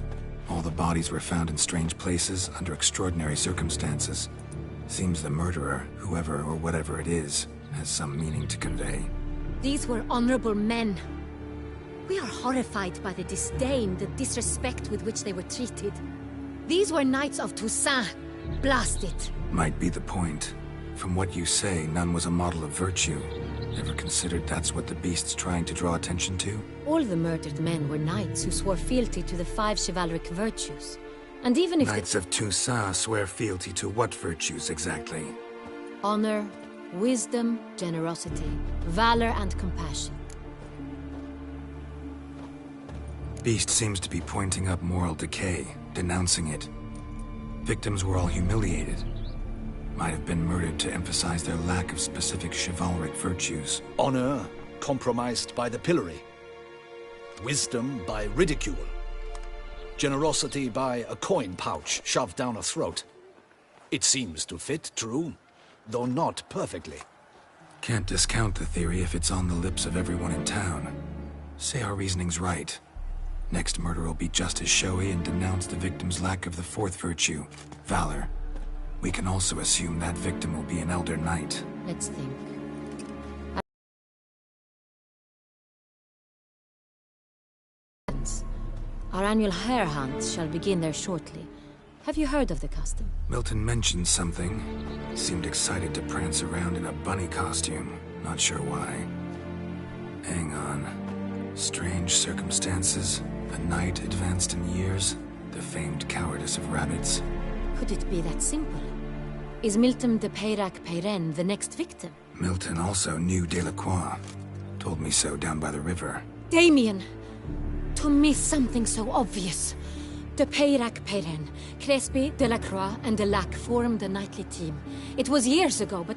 All the bodies were found in strange places under extraordinary circumstances. Seems the murderer, whoever or whatever it is, has some meaning to convey. These were honorable men. We are horrified by the disdain, the disrespect with which they were treated. These were knights of Toussaint. Blast it. Might be the point. From what you say, none was a model of virtue. Ever considered that's what the beast's trying to draw attention to? All the murdered men were knights who swore fealty to the 5 chivalric virtues. And even if Knights of Toussaint swear fealty to what virtues exactly? honor, wisdom, generosity, valor, and compassion. Beast seems to be pointing up moral decay, denouncing it. Victims were all humiliated. might have been murdered to emphasize their lack of specific chivalric virtues. Honor compromised by the pillory. Wisdom by ridicule. Generosity by a coin pouch shoved down a throat. It seems to fit, true, though not perfectly. Can't discount the theory if it's on the lips of everyone in town. Say our reasoning's right. Next murder will be just as showy and denounce the victim's lack of the fourth virtue, valor. We can also assume that victim will be an elder knight. Let's think. Our annual hare hunt shall begin there shortly. Have you heard of the custom? Milton mentioned something. Seemed excited to prance around in a bunny costume. Not sure why. Hang on. Strange circumstances. A knight advanced in years. The famed cowardice of rabbits. Could it be that simple? Is Milton de Peyrac Peyren the next victim? Milton also knew Delacroix. Told me so down by the river. Damien! To miss something so obvious. De Peyrac Peyren, Crespi, Delacroix, and Delac formed a knightly team. It was years ago, but...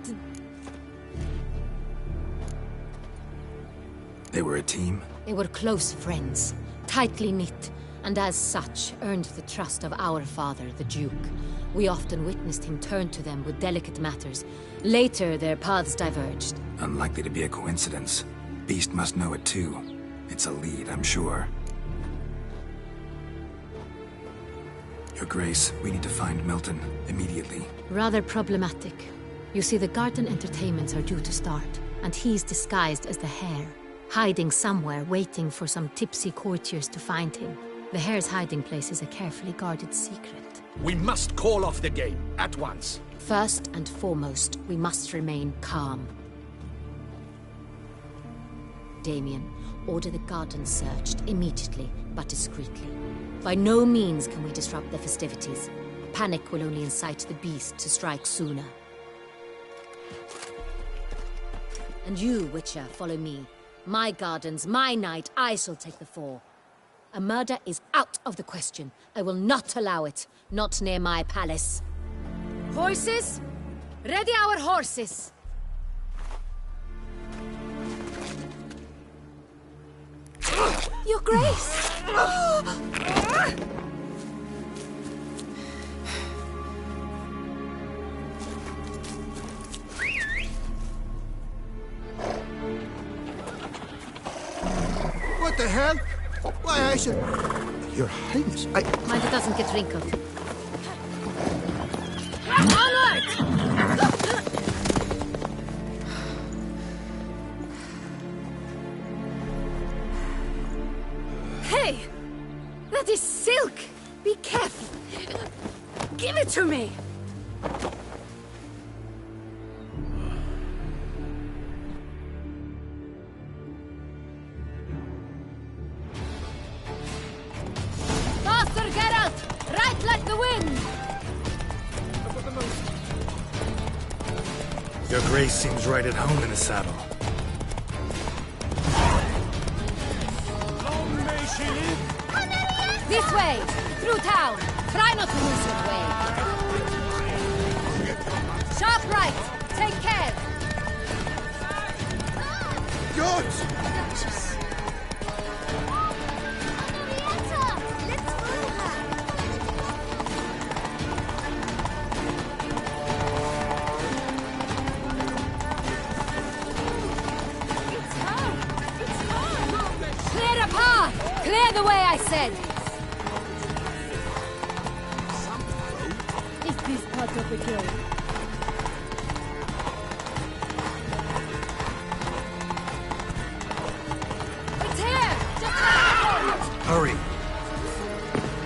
They were a team? They were close friends, tightly knit, and as such earned the trust of our father, the Duke. We often witnessed him turn to them with delicate matters. Later, their paths diverged. Unlikely to be a coincidence. Beast must know it too. It's a lead, I'm sure. Your Grace, we need to find Milton, immediately. Rather problematic. You see, the garden entertainments are due to start, and he's disguised as the hare, hiding somewhere, waiting for some tipsy courtiers to find him. The hare's hiding place is a carefully guarded secret. We must call off the game, at once. First and foremost, we must remain calm. Damien, order the garden searched immediately, but discreetly. By no means can we disrupt the festivities. Panic will only incite the beast to strike sooner. And you, Witcher, follow me. My gardens, my night, I shall take the fall. A murder is out of the question. I will not allow it. Not near my palace. Horses? Ready our horses! Your Grace! What the hell? Why, I should... Your Highness, I... Mind it doesn't get wrinkled. Onward! Hey! That is silk! Be careful! Give it to me! Faster, Geralt! Right like the wind! Your Grace seems right at home in the saddle. This way! Through town! Try not to lose your way! Sharp right! Take care! George! Clear a path! Clear the way, I said! Is this part of the game? It's here! Just Hurry!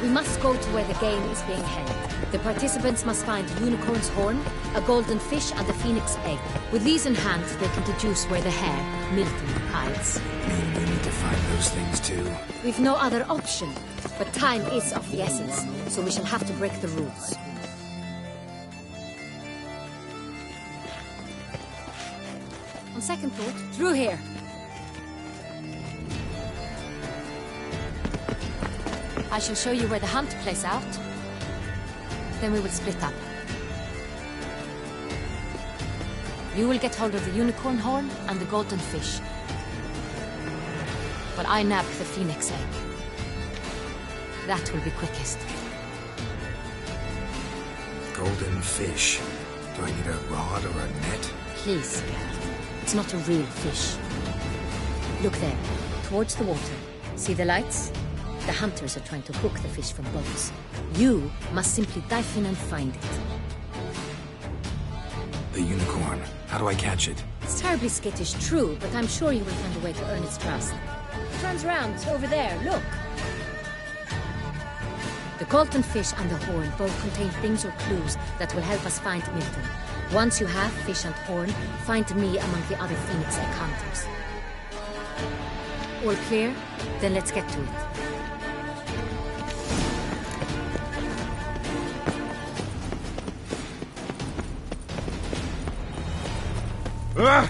We must go to where the game is being held. The participants must find a unicorn's horn, a golden fish, and a phoenix egg. With these in hand, they can deduce where the hare, Milton, hides. Mean we need to find those things too. We've no other option, but time is of the essence, so we shall have to break the rules. On second thought, through here. I shall show you where the hunt plays out. Then we will split up. You will get hold of the unicorn horn and the golden fish. But I nab the phoenix egg. That will be quickest. Golden fish. Do I need a rod or a net? Please, Gareth. It's not a real fish. Look there, towards the water. See the lights? The hunters are trying to hook the fish from boats. You must simply dive in and find it. The unicorn. How do I catch it? It's terribly skittish, true, but I'm sure you will find a way to earn its trust. It runs round, over there, look. The golden fish and the horn both contain things or clues that will help us find Milton. Once you have fish and horn, find me among the other phoenix egg hunters. All clear? Then let's get to it. Ah!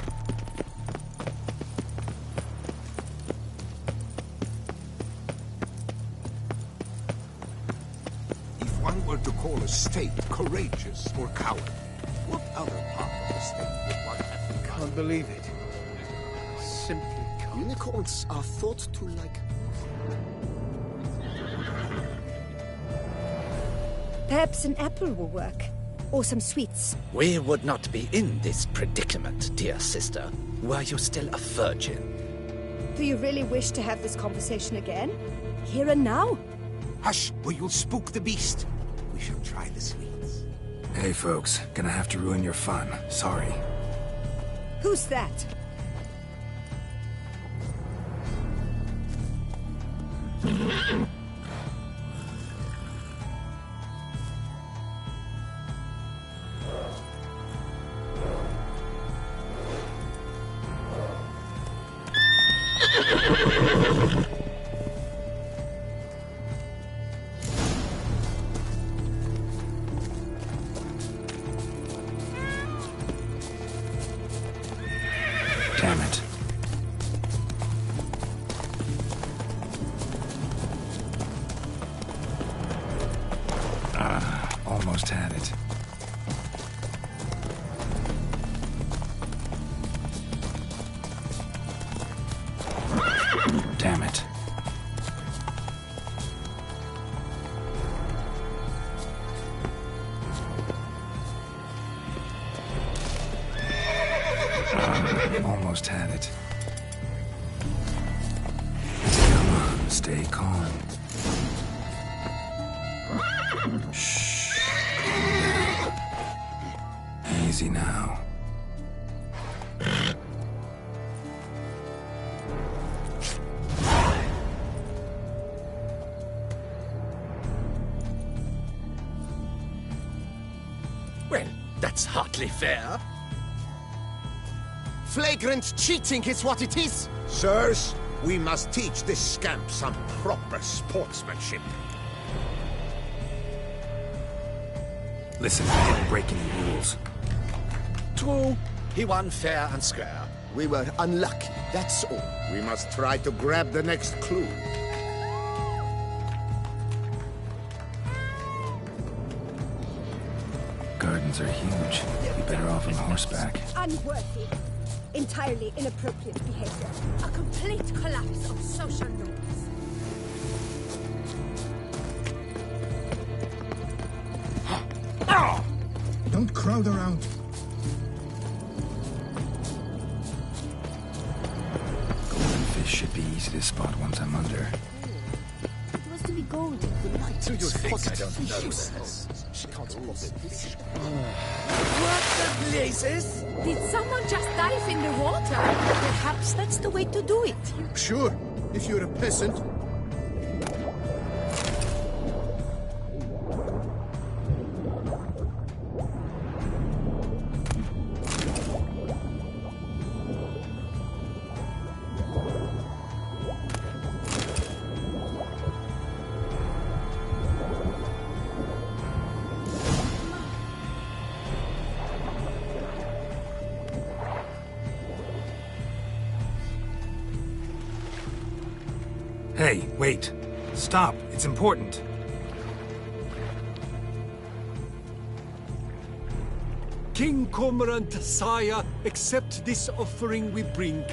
If one were to call a state courageous or coward, what other part of the state would one have to Can't believe it. Simply can't. Unicorns are thought to like... Perhaps an apple will work. Or some sweets. We would not be in this predicament, dear sister, were you still a virgin. Do you really wish to have this conversation again? Here and now? Hush, or you'll spook the beast. We shall try the sweets. Hey folks, gonna have to ruin your fun. Sorry. Who's that? Damn it. Almost had it. Damn it. Almost had it. Come on, stay calm. Shh. Easy now. Well, that's hardly fair. Flagrant cheating is what it is! Sirs, we must teach this scamp some proper sportsmanship. Listen, I didn't break any rules. True, he won fair and square. We were unlucky, that's all. We must try to grab the next clue. Gardens are huge. Be better off on horseback. Unworthy. Entirely inappropriate behavior. A complete collapse of social norms. Don't crowd around. Golden fish should be easy to spot once I'm under. It was to be gold. The light Do you think I spotted don't know fishes. this? She can't spot the fish. What the blazes? Did someone just dive in the water? Perhaps that's the way to do it. Sure, if you're a peasant. Hey, wait. Stop. It's important. King Cormorant, sire, accept this offering we bring.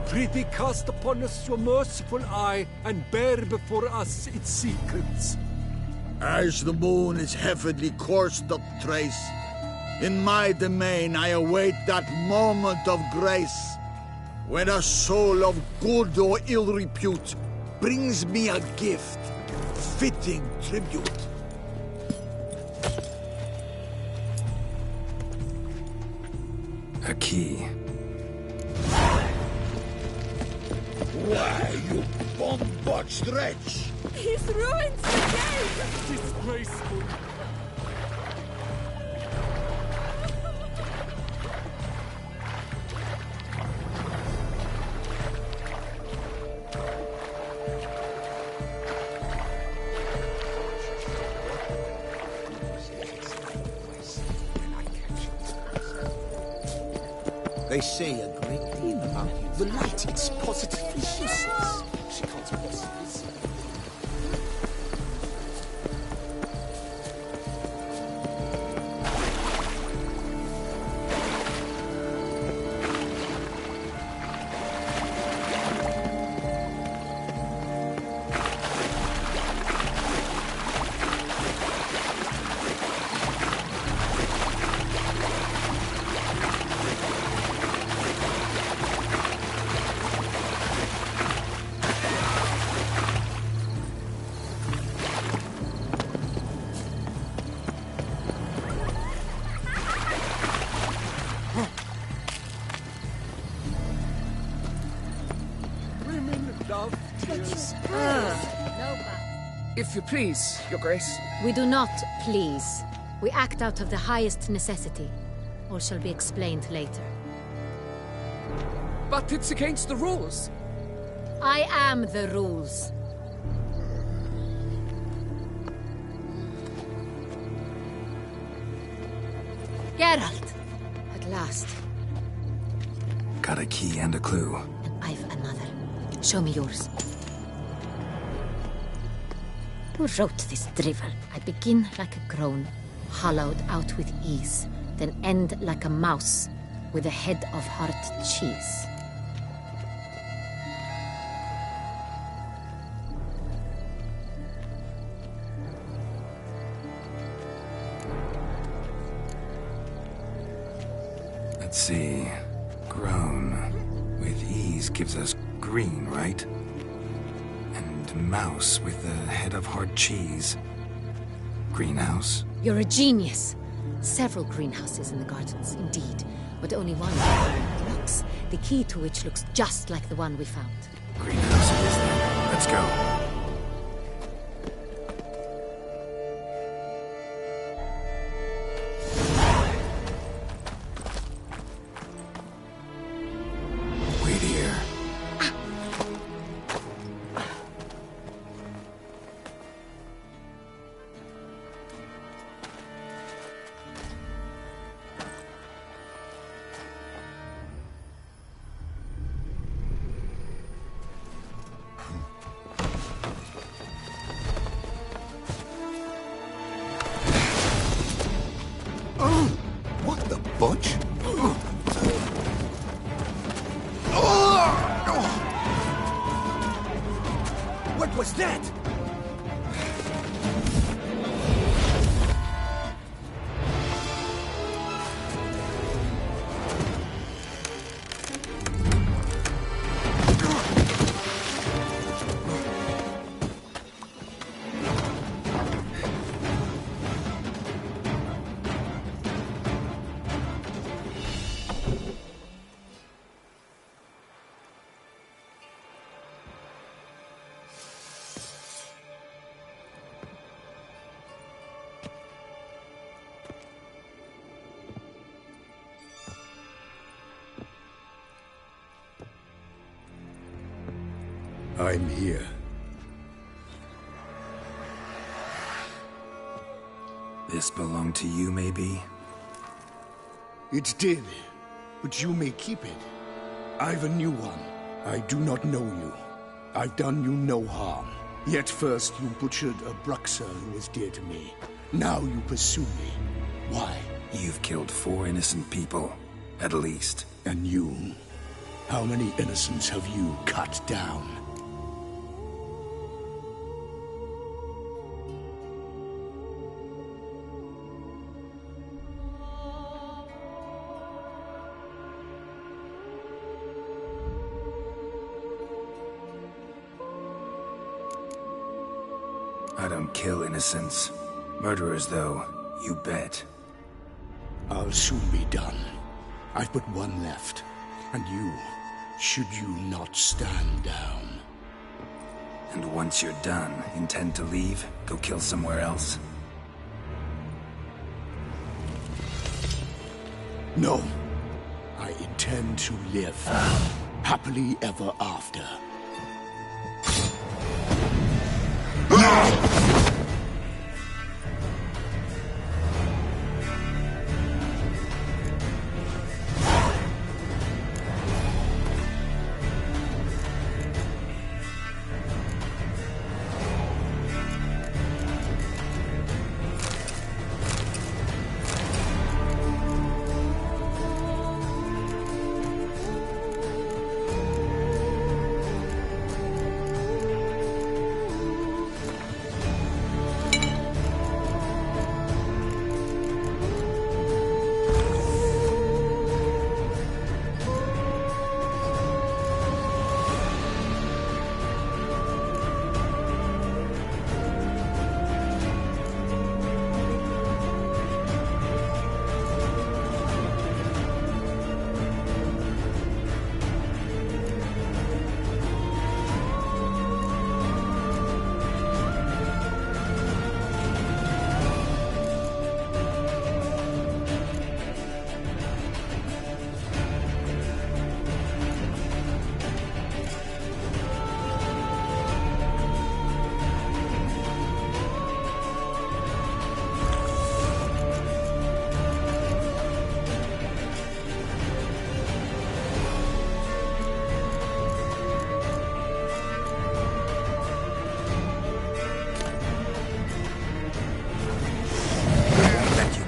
Prithee cast upon us your merciful eye, and bear before us its secrets. As the moon is heavily coursed up trace, in my domain I await that moment of grace, when a soul of good or ill repute brings me a gift, fitting tribute. A key. Why, you bomb-botched wretch! He's ruined the game! Disgraceful. They say a great deal about you. The light, it's positively useless. She can't possibly see. If you please, Your Grace. We do not please. We act out of the highest necessity. All shall be explained later. But it's against the rules. I am the rules. Geralt! At last. Got a key and a clue. I've another. Show me yours. Who wrote this drivel? I begin like a groan, hollowed out with ease, then end like a mouse, with a head of hard cheese. Let's see. Groan. With ease gives us green, right? Mouse with the head of hard cheese. Greenhouse? You're a genius. Several greenhouses in the gardens, indeed, but only one looks, the key to which looks just like the one we found. Greenhouse it is then. Let's go. What was that? I'm here. This belonged to you, maybe? It did, but you may keep it. I've a new one. I do not know you. I've done you no harm. Yet first you butchered a Bruxer who was dear to me. Now you pursue me. Why? You've killed 4 innocent people, at least. And you? How many innocents have you cut down? I don't kill innocents. Murderers, though, you bet. I'll soon be done. I've but one left. And you, should you not stand down. And once you're done, intend to leave? Go kill somewhere else? No. I intend to live. Happily ever after.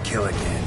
Kill again.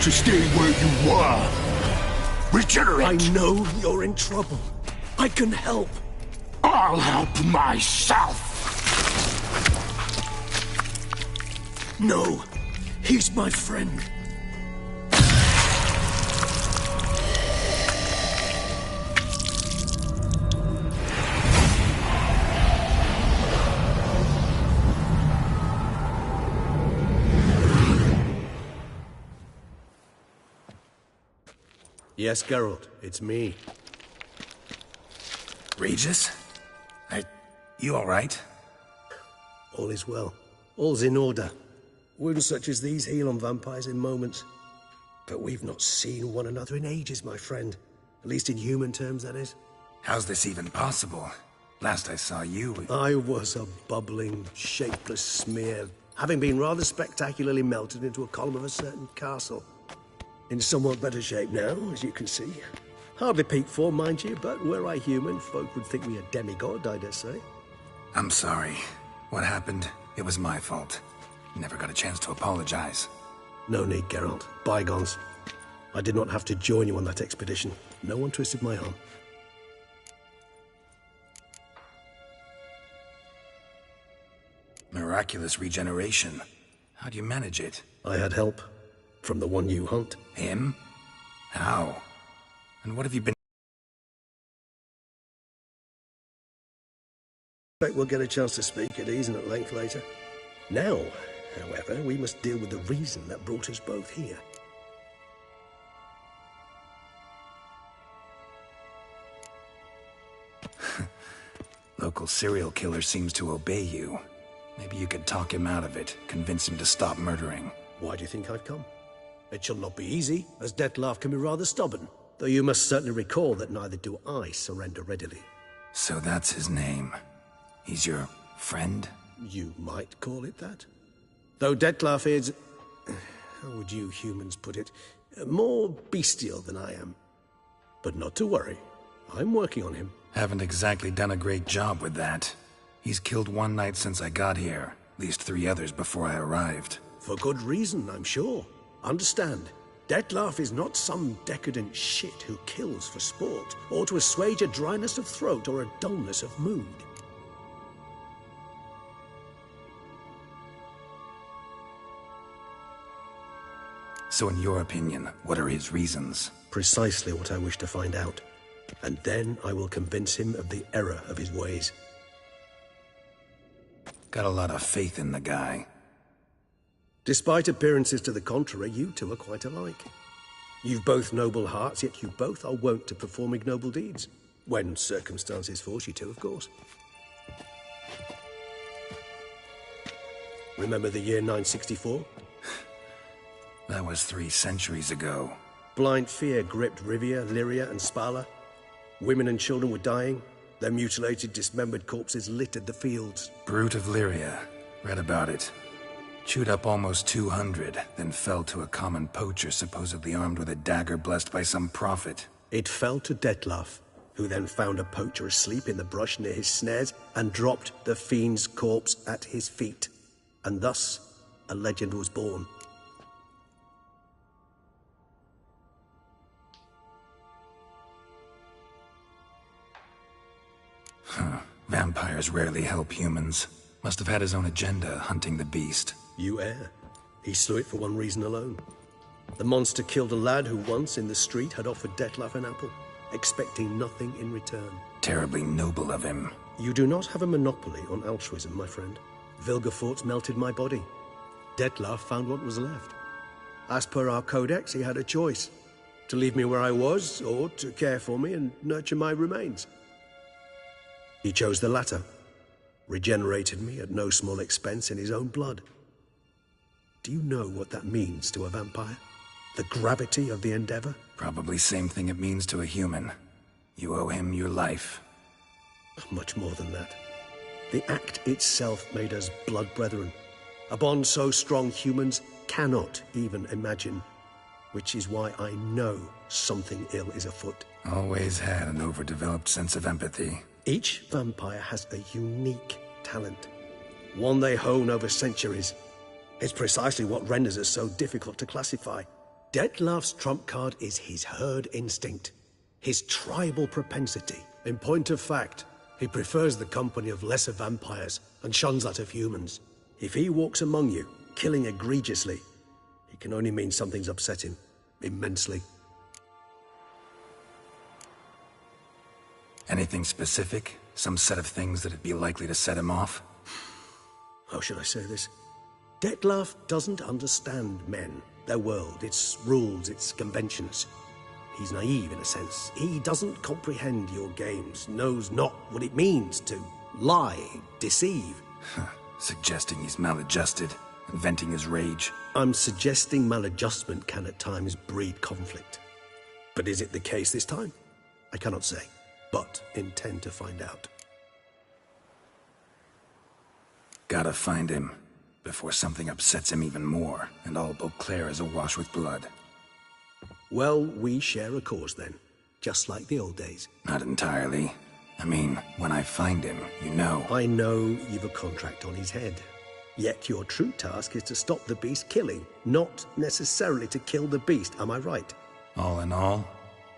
To stay where you were. Regenerate! I know you're in trouble. I can help. I'll help myself! No, he's my friend. Yes, Geralt, it's me. Regis? You alright? All is well. All's in order. Wounds such as these heal on vampires in moments. But we've not seen one another in ages, my friend. At least in human terms, that is. How's this even possible? Last I saw you... I was a bubbling, shapeless smear, having been rather spectacularly melted into a column of a certain castle. In somewhat better shape now, as you can see. Hardly peak form, mind you, but were I human, folk would think me a demigod, I dare say. I'm sorry. What happened, it was my fault. Never got a chance to apologize. No need, Geralt. Bygones. I did not have to join you on that expedition. No one twisted my arm. Miraculous regeneration. How'd you manage it? I had help. From the one you hunt. Him? How? And what have you been... We'll get a chance to speak at ease and at length later. Now, however, we must deal with the reason that brought us both here. Local serial killer seems to obey you. Maybe you could talk him out of it, convince him to stop murdering. Why do you think I've come? It shall not be easy, as Dettlaff can be rather stubborn. Though you must certainly recall that neither do I surrender readily. So that's his name. He's your friend? You might call it that. Though Dettlaff is... how would you humans put it? More bestial than I am. But not to worry. I'm working on him. Haven't exactly done a great job with that. He's killed one knight since I got here. At least 3 others before I arrived. For good reason, I'm sure. Understand, Dettlaff is not some decadent shit who kills for sport, or to assuage a dryness of throat or a dullness of mood. So in your opinion, what are his reasons? Precisely what I wish to find out. And then I will convince him of the error of his ways. Got a lot of faith in the guy. Despite appearances to the contrary, you two are quite alike. You've both noble hearts, yet you both are wont to perform ignoble deeds. When circumstances force you to, of course. Remember the year 964? That was 3 centuries ago. Blind fear gripped Rivia, Lyria, and Spala. Women and children were dying. Their mutilated, dismembered corpses littered the fields. Brute of Lyria. Read about it. Chewed up almost 200, then fell to a common poacher supposedly armed with a dagger blessed by some prophet. It fell to Dettlaff, who then found a poacher asleep in the brush near his snares and dropped the fiend's corpse at his feet. And thus, a legend was born. Vampires rarely help humans. Must have had his own agenda, hunting the beast. You err. He slew it for one reason alone. The monster killed a lad who once, in the street, had offered Dettlaff an apple, expecting nothing in return. Terribly noble of him. You do not have a monopoly on altruism, my friend. Vilgefortz melted my body. Dettlaff found what was left. As per our codex, he had a choice. To leave me where I was, or to care for me and nurture my remains. He chose the latter. Regenerated me at no small expense in his own blood. Do you know what that means to a vampire? The gravity of the endeavor? Probably same thing it means to a human. You owe him your life. Much more than that. The act itself made us blood brethren. A bond so strong humans cannot even imagine. Which is why I know something ill is afoot. Always had an overdeveloped sense of empathy. Each vampire has a unique talent. One they hone over centuries. It's precisely what renders us so difficult to classify. Dettlaff's trump card is his herd instinct. His tribal propensity. In point of fact, he prefers the company of lesser vampires and shuns that of humans. If he walks among you, killing egregiously, it can only mean something's upset him. Immensely. Anything specific? Some set of things that'd be likely to set him off? How should I say this? Dettlaff doesn't understand men, their world, its rules, its conventions. He's naive in a sense. He doesn't comprehend your games, knows not what it means to lie, deceive. Suggesting he's maladjusted. and venting his rage. I'm suggesting maladjustment can at times breed conflict. But is it the case this time? I cannot say, but intend to find out. Gotta find him, before something upsets him even more, and all Beauclair is awash with blood. Well, we share a cause then, just like the old days. Not entirely. I mean, when I find him, you know. I know you've a contract on his head. Yet your true task is to stop the beast killing, not necessarily to kill the beast, am I right? All in all,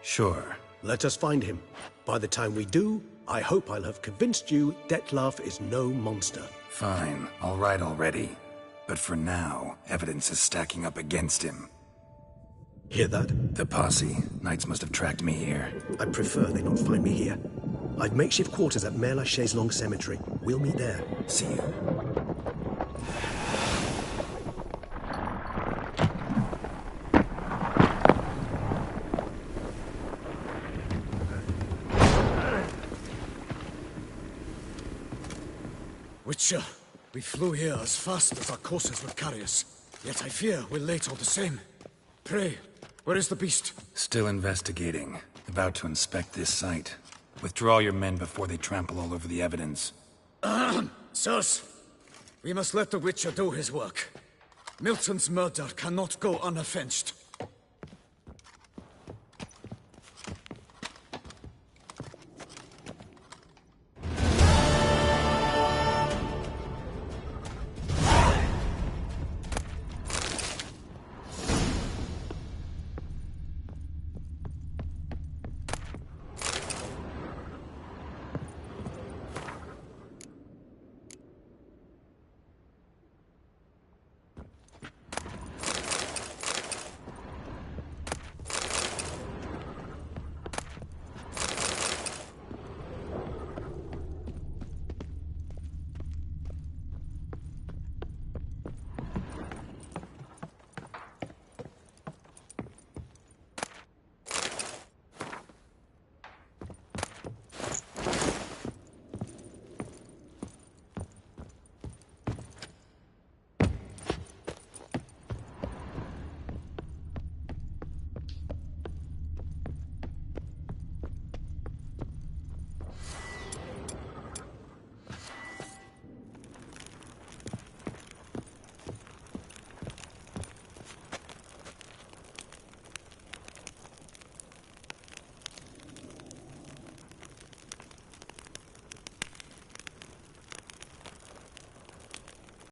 sure. Let us find him. By the time we do, I hope I'll have convinced you Dettlaff is no monster. Fine, all right already. But for now, evidence is stacking up against him. Hear that? The posse. Knights must have tracked me here. I prefer they not find me here. I've makeshift quarters at Mère Lachaise Long Cemetery. We'll meet there. See you. Witcher, we flew here as fast as our courses would carry us. Yet I fear we're late all the same. Pray, where is the beast? Still investigating. About to inspect this site. Withdraw your men before they trample all over the evidence. Sirs, we must let the Witcher do his work. Milton's murder cannot go unavenged.